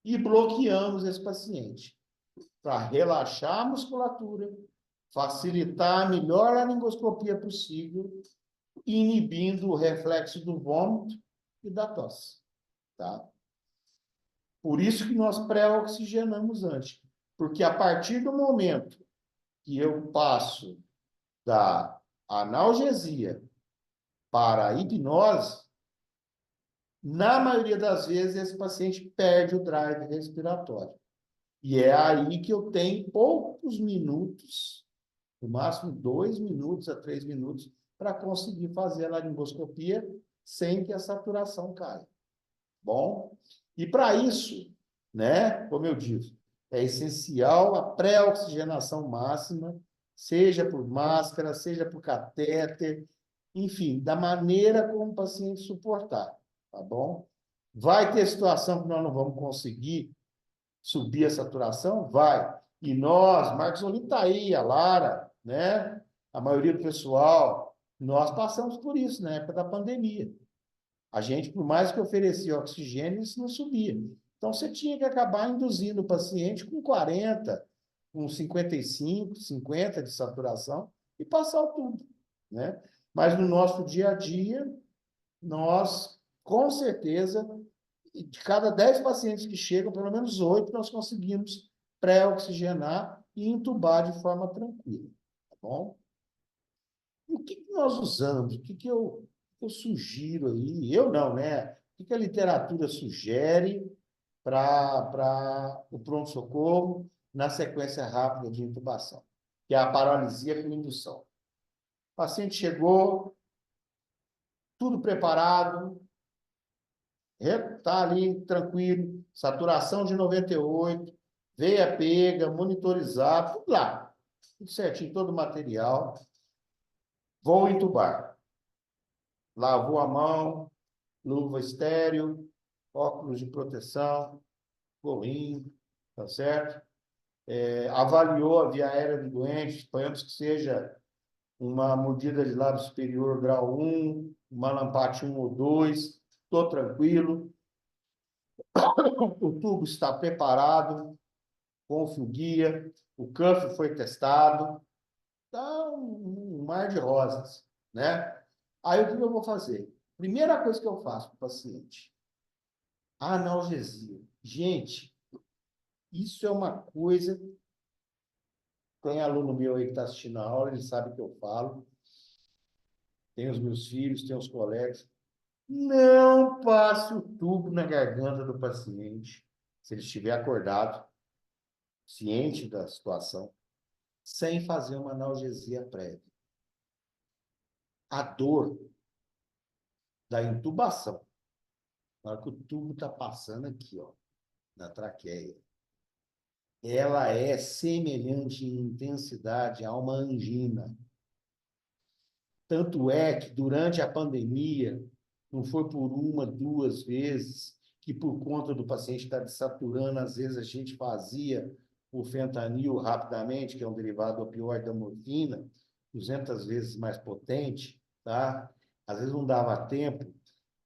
e bloqueamos esse paciente para relaxar a musculatura, facilitar a melhor laringoscopia possível, inibindo o reflexo do vômito e da tosse, tá? Por isso que nós pré-oxigenamos antes, porque a partir do momento que eu passo da analgesia para a hipnose, na maioria das vezes esse paciente perde o drive respiratório. E é aí que eu tenho poucos minutos, no máximo 2 minutos a 3 minutos, para conseguir fazer a laringoscopia sem que a saturação caia. Bom? E para isso, né, como eu disse, é essencial a pré-oxigenação máxima, seja por máscara, seja por catéter, enfim, da maneira como o paciente suportar, tá bom? Vai ter situação que nós não vamos conseguir subir a saturação? Vai. E nós, Marcos Olim está aí, a Lara, né? A maioria do pessoal, nós passamos por isso na época da pandemia. A gente, por mais que oferecia oxigênio, isso não subia. Então, você tinha que acabar induzindo o paciente com 40, com 55, 50 de saturação e passar o tubo, né? Mas no nosso dia a dia, nós, com certeza, de cada 10 pacientes que chegam, pelo menos 8 nós conseguimos pré-oxigenar e entubar de forma tranquila, tá bom? O que nós usamos? O que eu sugiro aí? Eu não, né? O que a literatura sugere para o pronto-socorro na sequência rápida de intubação, que é a paralisia com indução. O paciente chegou, tudo preparado, está ali tranquilo, saturação de 98, veia pega, monitorizado, tudo lá, tudo certinho, todo o material. Vou entubar. Lavou a mão, luva estéreo, óculos de proteção, gorrinho, tá certo? Avaliou a via aérea do doente, suponhamos que seja uma mordida de lábio superior grau 1, uma lampate 1 ou 2, estou tranquilo. O tubo está preparado, com o fio guia, o cuff foi testado, está um mar de rosas, né? Aí o que eu vou fazer? Primeira coisa que eu faço para o paciente, analgesia. Gente, isso é uma coisa. Tem aluno meu aí que está assistindo a aula, ele sabe que eu falo. Tem os meus filhos, tem os colegas. Não passe o tubo na garganta do paciente, se ele estiver acordado, ciente da situação, sem fazer uma analgesia prévia. A dor da intubação, na hora que o tubo está passando aqui, ó, na traqueia, ela é semelhante em intensidade a uma angina. Tanto é que, durante a pandemia, não foi por uma, 2 vezes, que por conta do paciente estar desaturando, às vezes a gente fazia o fentanil rapidamente, que é um derivado opioide da morfina, 200 vezes mais potente, tá? Às vezes não dava tempo,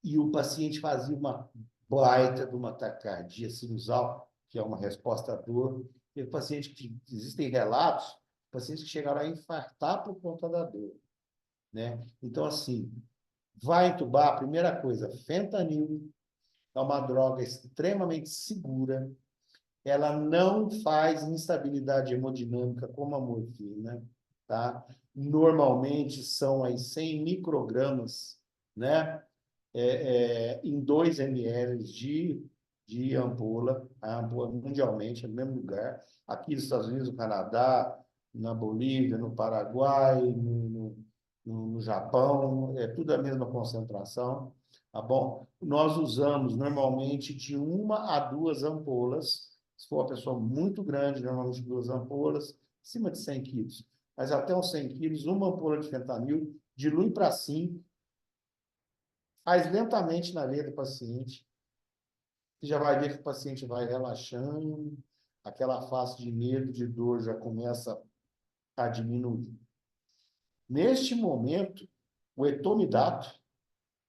e o paciente fazia uma baita de uma taquicardia sinusal, que é uma resposta à dor. E o paciente que existem relatos, pacientes que chegaram a infartar por conta da dor, né? Então, assim, vai entubar, primeira coisa, fentanil é uma droga extremamente segura, ela não faz instabilidade hemodinâmica como a morfina, tá? Normalmente são aí 100 microgramas, né? Em 2 ml de ampola, a ampola mundialmente, é no mesmo lugar. Aqui nos Estados Unidos, no Canadá, na Bolívia, no Paraguai, no Japão, é tudo a mesma concentração, tá bom? Nós usamos normalmente de 1 a 2 ampolas, se for uma pessoa muito grande, normalmente 2 ampolas, acima de 100 quilos, mas até uns 100 quilos, 1 ampola de fentanil, dilui para 5, faz lentamente na veia do paciente, você já vai ver que o paciente vai relaxando, aquela face de medo, de dor já começa a diminuir. Neste momento, o etomidato,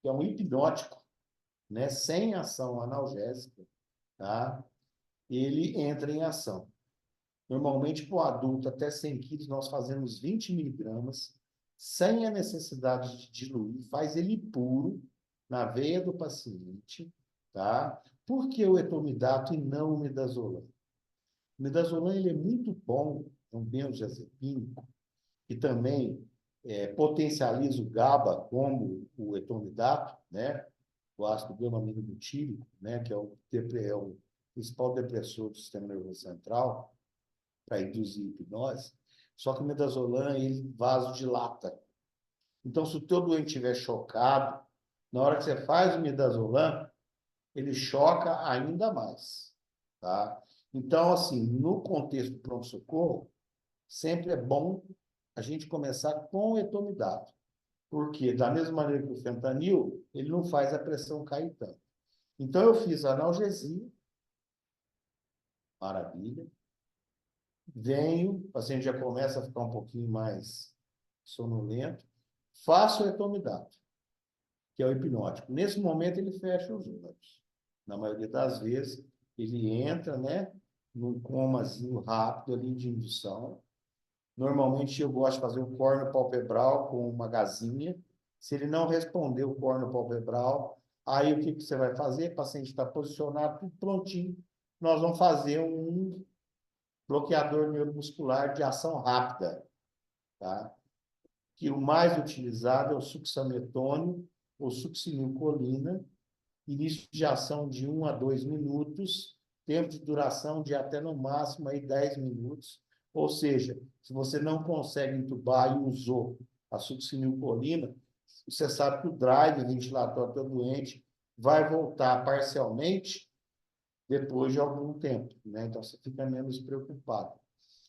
que é um hipnótico, né, sem ação analgésica, tá? Ele entra em ação. Normalmente, para o adulto até 100 quilos, nós fazemos 20 miligramas, sem a necessidade de diluir, faz ele puro na veia do paciente, tá? Por que o etomidato e não o midazolam? O midazolam ele é muito bom, é um benzodiazepínico, que também potencializa o GABA, como o etomidato, né? O ácido gama-amino butírico, né? Que é o principal depressor do sistema nervoso central, para induzir hipnose. Só que o midazolam, ele vasodilata. Então, se o teu doente estiver chocado, na hora que você faz o midazolam, ele choca ainda mais, tá? Então, assim, no contexto do pronto-socorro, sempre é bom a gente começar com o etomidato. Porque, da mesma maneira que o fentanil, ele não faz a pressão cair tanto. Então, eu fiz a analgesia, maravilha. Venho, o paciente já começa a ficar um pouquinho mais sonolento. Faço o etomidato, que é o hipnótico. Nesse momento, ele fecha os olhos. Na maioria das vezes, ele entra, né, num comazinho rápido ali de indução. Normalmente, eu gosto de fazer o córneo palpebral com uma gazinha. Se ele não responder o córneo palpebral, aí o que você vai fazer? O paciente está posicionado, tudo prontinho. Nós vamos fazer um bloqueador neuromuscular de ação rápida, tá? Que o mais utilizado é o succinilcolina ou succinilcolina, início de ação de 1 a 2 minutos, tempo de duração de até no máximo aí 10 minutos. Ou seja, se você não consegue entubar e usou a succinilcolina, você sabe que o drive ventilatório do doente vai voltar parcialmente depois de algum tempo, né? Então, você fica menos preocupado.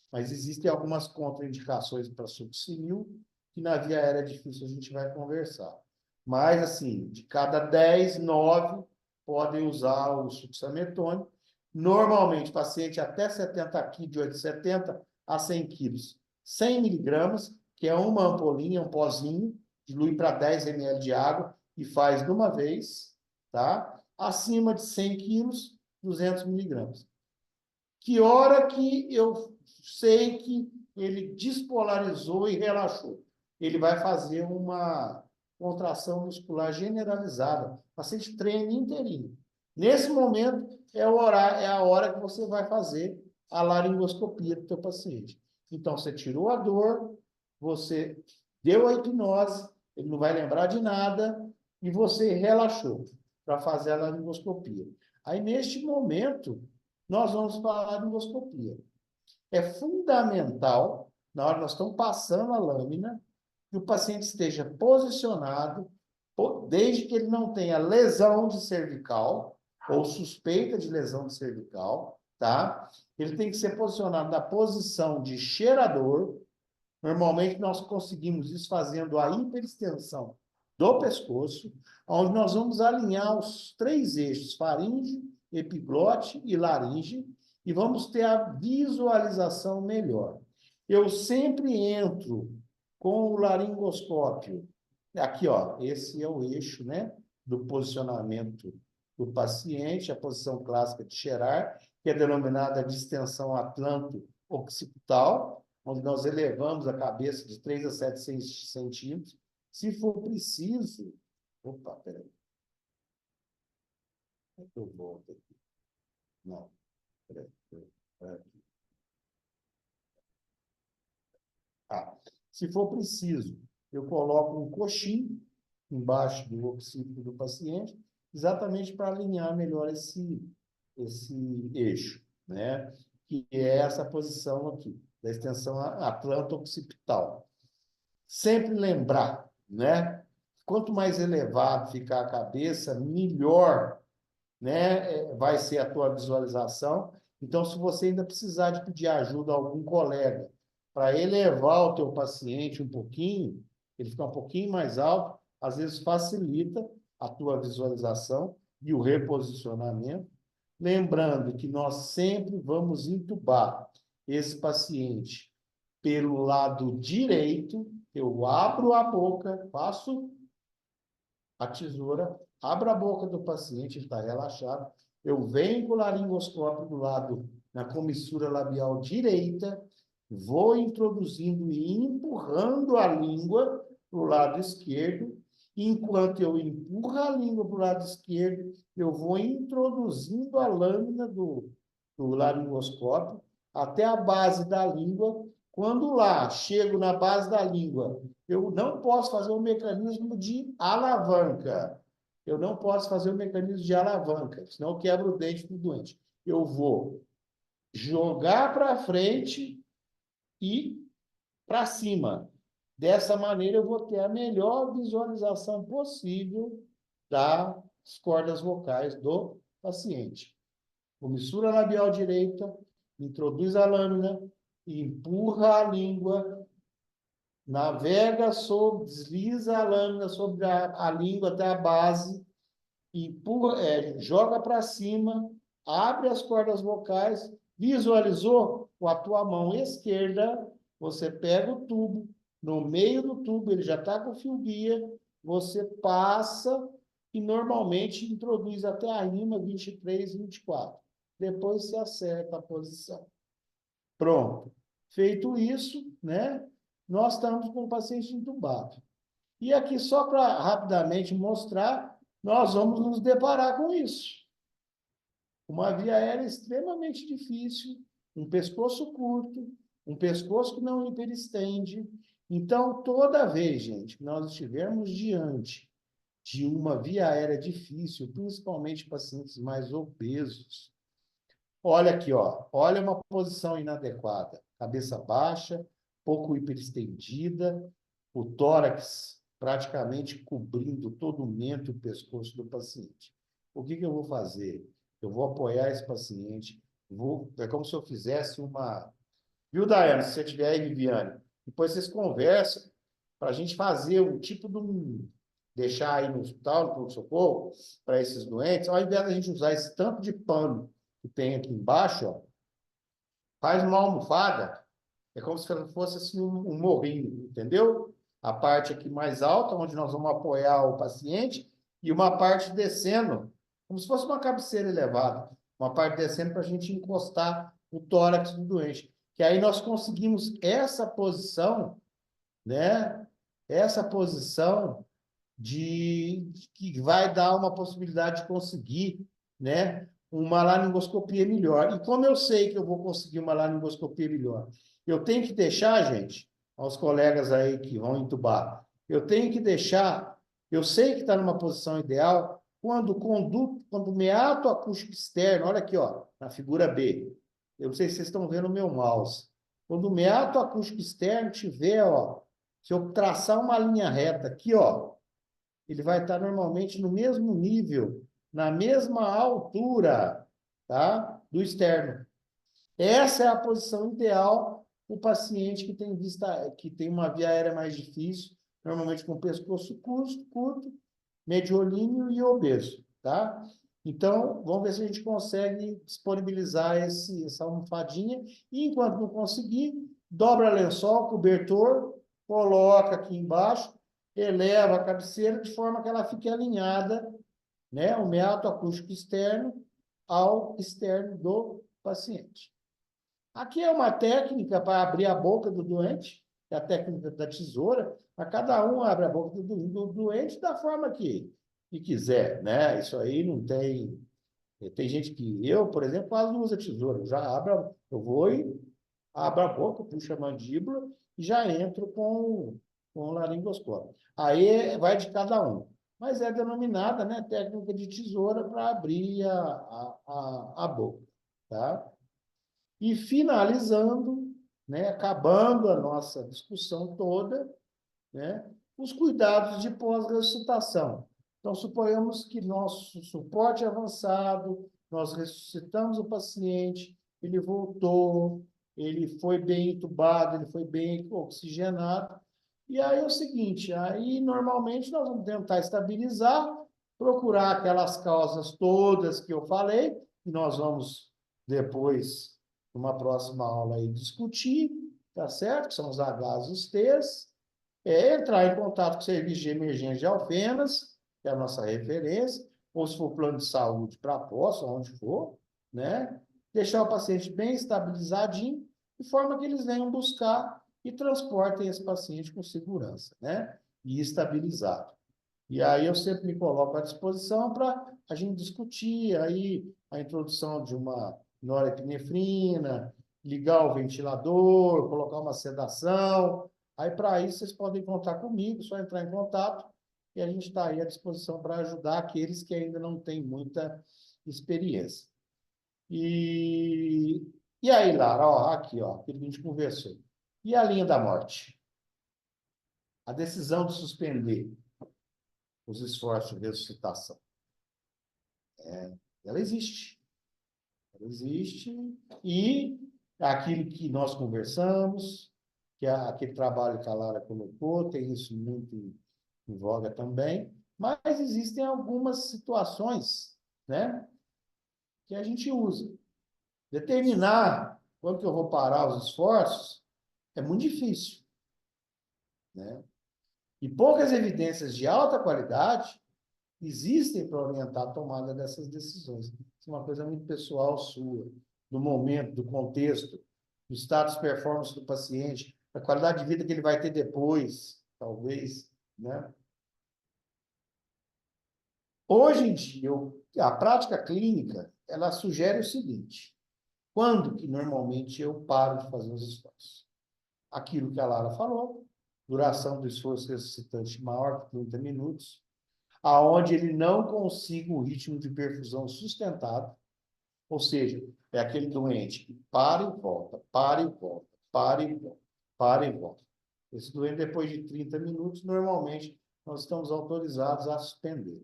Mas existem algumas contraindicações para succinil, que na via aérea é difícil, a gente vai conversar. Mas, assim, de cada 10, 9 podem usar o succinilcolina. Normalmente, paciente até 70 quilos, de 70 a 100 quilos, 100 miligramas, que é uma ampolinha, um pozinho, dilui para 10 ml de água e faz de uma vez, tá? Acima de 100 quilos, 200 miligramas. Que hora que eu sei que ele despolarizou e relaxou? Ele vai fazer uma contração muscular generalizada. O paciente treina inteirinho. Nesse momento, é a hora que você vai fazer a laringoscopia do teu paciente. Então, você tirou a dor, você deu a hipnose, ele não vai lembrar de nada, e você relaxou para fazer a laringoscopia. Aí, neste momento, nós vamos falar de endoscopia. É fundamental, na hora que nós estamos passando a lâmina, que o paciente esteja posicionado, desde que ele não tenha lesão de cervical, ou suspeita de lesão de cervical, tá? Ele tem que ser posicionado na posição de cheirador. Normalmente, nós conseguimos isso fazendo a hiperextensão do pescoço, onde nós vamos alinhar os 3 eixos, faringe, epiglote e laringe, e vamos ter a visualização melhor. Eu sempre entro com o laringoscópio. Aqui, ó, esse é o eixo, né, do posicionamento do paciente, a posição clássica de cheirar, que é denominada de extensão atlanto-occipital, onde nós elevamos a cabeça de 3 a 7 centímetros. Se for preciso... Opa, peraí. Como é que eu volto aqui? Não, peraí. Se for preciso, eu coloco um coxim embaixo do occipito do paciente, exatamente para alinhar melhor esse eixo, né? Que é essa posição aqui, da extensão atlanto-occipital. Sempre lembrar, né? Quanto mais elevado ficar a cabeça, melhor, né, vai ser a tua visualização. Então, se você ainda precisar de pedir ajuda a algum colega para elevar o teu paciente um pouquinho, ele ficar um pouquinho mais alto, às vezes facilita a tua visualização e o reposicionamento. Lembrando que nós sempre vamos entubar esse paciente pelo lado direito, eu abro a boca, passo a tesoura, abro a boca do paciente, ele está relaxado, eu venho com o laringoscópio do lado, na comissura labial direita, vou introduzindo e empurrando a língua para o lado esquerdo. Enquanto eu empurro a língua para o lado esquerdo, eu vou introduzindo a lâmina do laringoscópio até a base da língua. Quando lá chego na base da língua, eu não posso fazer o mecanismo de alavanca. Eu não posso fazer o mecanismo de alavanca, senão eu quebro o dente do doente. Eu vou jogar para frente e para cima. Dessa maneira, eu vou ter a melhor visualização possível das cordas vocais do paciente. Comissura labial direita, introduz a lâmina, empurra a língua, navega sobre, desliza a lâmina sobre a língua até a base, empurra, joga para cima, abre as cordas vocais, visualizou? Com a tua mão esquerda, você pega o tubo, no meio do tubo, ele já está com o fio guia, você passa e normalmente introduz até a rima 23, 24. Depois você acerta a posição. Pronto. Feito isso, né? Nós estamos com o paciente entubado. E aqui, só para rapidamente mostrar, nós vamos nos deparar com isso. Uma via aérea extremamente difícil, um pescoço curto, um pescoço que não hiperestende. Então, toda vez, gente, que nós estivermos diante de uma via aérea difícil, principalmente pacientes mais obesos, olha aqui, ó, olha uma posição inadequada, cabeça baixa, pouco hiperestendida, o tórax praticamente cobrindo todo o mento e o pescoço do paciente. O que eu vou fazer? Eu vou apoiar esse paciente, é como se eu fizesse uma... Viu, Daiane, se você tiver aí, Viviane? Depois vocês conversam para a gente fazer um tipo de um... deixar aí no hospital, no pronto-socorro, para esses doentes, ao invés de a gente usar esse tanto de pano que tem aqui embaixo, ó, faz uma almofada, é como se fosse assim um morrinho, entendeu? A parte aqui mais alta, onde nós vamos apoiar o paciente, e uma parte descendo, como se fosse uma cabeceira elevada, uma parte descendo para a gente encostar o tórax do doente. Que aí nós conseguimos essa posição, né? Essa posição que vai dar uma possibilidade de conseguir, né, uma laringoscopia melhor. E como eu sei que eu vou conseguir uma laringoscopia melhor? Eu tenho que deixar, gente, aos colegas aí que vão entubar, eu tenho que deixar, eu sei que está numa posição ideal, quando o meato acústico externo, olha aqui, ó, na figura B, eu não sei se vocês estão vendo o meu mouse, quando o meato acústico externo tiver, ó, se eu traçar uma linha reta aqui, ó, ele vai estar normalmente no mesmo nível, na mesma altura, tá? Do externo. Essa é a posição ideal para o paciente que tem uma via aérea mais difícil, normalmente com pescoço curto, mediolíneo e obeso, tá? Então, vamos ver se a gente consegue disponibilizar essa almofadinha. E, enquanto não conseguir, dobra lençol, cobertor, coloca aqui embaixo, eleva a cabeceira de forma que ela fique alinhada, né, o meato acústico externo ao externo do paciente. Aqui é uma técnica para abrir a boca do doente, é a técnica da tesoura, mas cada um abre a boca do doente da forma que quiser, né? Isso aí não tem... Tem gente que... Eu, por exemplo, quase não uso a tesoura. Eu vou e abro a boca, puxo a mandíbula e já entro com o laringoscópio. Aí vai de cada um. Mas é denominada, né, técnica de tesoura para abrir a boca, tá? E finalizando, né, acabando a nossa discussão toda, né, os cuidados de pós-ressuscitação. Então, suponhamos que nosso suporte avançado, nós ressuscitamos o paciente, ele voltou, ele foi bem entubado, ele foi bem oxigenado. E aí é o seguinte, aí normalmente nós vamos tentar estabilizar, procurar aquelas causas todas que eu falei, e nós vamos depois, numa próxima aula, aí, discutir, tá certo? Que são os Hs e os Ts. É entrar em contato com o Serviço de Emergência de Alfenas, que é a nossa referência, ou se for plano de saúde para Poço, onde for, né? Deixar o paciente bem estabilizadinho, de forma que eles venham buscar e transportem esse paciente com segurança, né? E estabilizado. E aí eu sempre me coloco à disposição para a gente discutir aí a introdução de uma norepinefrina, ligar o ventilador, colocar uma sedação. Aí, para isso, vocês podem contar comigo, só entrar em contato e a gente está aí à disposição para ajudar aqueles que ainda não têm muita experiência. E, e aí, Lara, ó, aqui, ó, aquilo que a gente conversou. E a linha da morte? A decisão de suspender os esforços de ressuscitação. Ela existe. Ela existe. E aquilo que nós conversamos, que é aquele trabalho que a Lara colocou, tem isso muito em voga também, mas existem algumas situações, né, que a gente usa. Determinar quando que eu vou parar os esforços é muito difícil, né? E poucas evidências de alta qualidade existem para orientar a tomada dessas decisões. Isso é uma coisa muito pessoal sua, do momento, do contexto, do status performance do paciente, da qualidade de vida que ele vai ter depois, talvez, né? Hoje em dia, a prática clínica, ela sugere o seguinte: quando que normalmente eu paro de fazer os esforços? Aquilo que a Lara falou, duração do esforço ressuscitante maior que 30 minutos, aonde ele não consiga um ritmo de perfusão sustentado, ou seja, é aquele doente que para e volta, para e volta, para e volta, para e volta. Esse doente, depois de 30 minutos, normalmente nós estamos autorizados a suspender.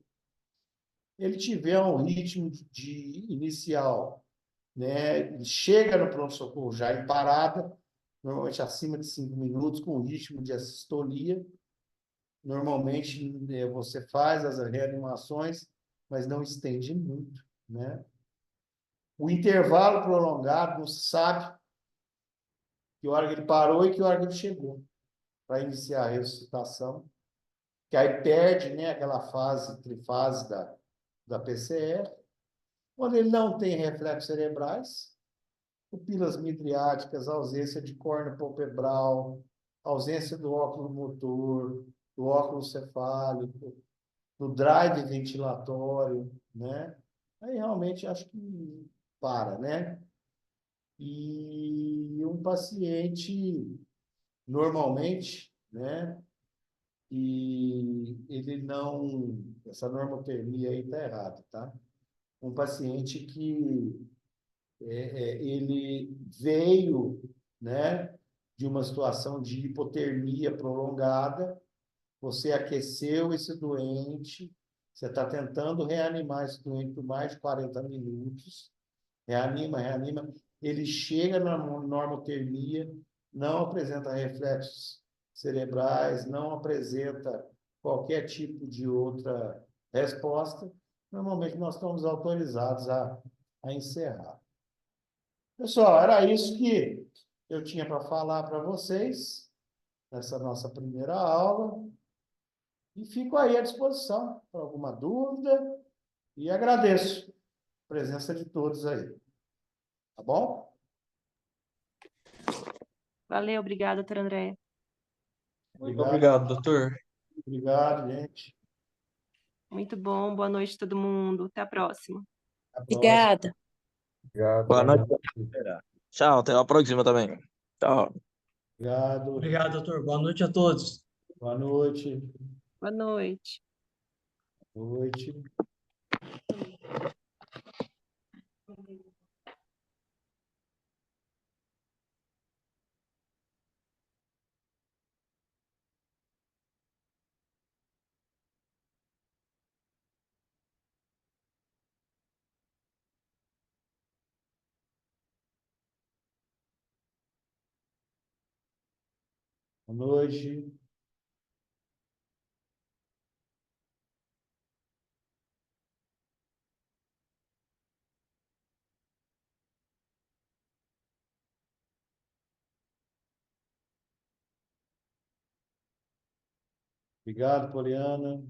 Ele tiver um ritmo de inicial, né, ele chega no pronto-socorro já em parada, normalmente acima de 5 minutos, com ritmo de assistolia. Normalmente, você faz as reanimações, mas não estende muito, né? O intervalo prolongado, não se sabe que hora que ele parou e que hora que ele chegou para iniciar a ressuscitação, que aí perde, né, aquela fase, trifase da PCR. Quando ele não tem reflexos cerebrais, pupilas midriáticas, ausência de córnea palpebral, ausência do óculo motor, do óculo cefálico, do drive ventilatório, né? Aí realmente acho que para, né? E um paciente, normalmente, né? E ele não... Essa normotermia aí está errada, tá? Um paciente que ele veio, né, de uma situação de hipotermia prolongada, você aqueceu esse doente, você está tentando reanimar esse doente por mais de 40 minutos, reanima, reanima, ele chega na normotermia, não apresenta reflexos cerebrais, não apresenta qualquer tipo de outra resposta, normalmente nós estamos autorizados a encerrar. Pessoal, era isso que eu tinha para falar para vocês nessa nossa primeira aula. E fico aí à disposição para alguma dúvida e agradeço a presença de todos aí. Tá bom? Valeu, obrigada, doutor André. Muito obrigado, doutor. Obrigado, gente. Muito bom, boa noite a todo mundo. Até a próxima. Até a próxima. Obrigada. Obrigado, Boa boa noite. noite. Tchau, até a próxima também. Tchau. Obrigado. Obrigado, doutor. Boa noite a todos. Boa noite. Boa noite. Boa noite. Boa noite. Obrigado, Poliana.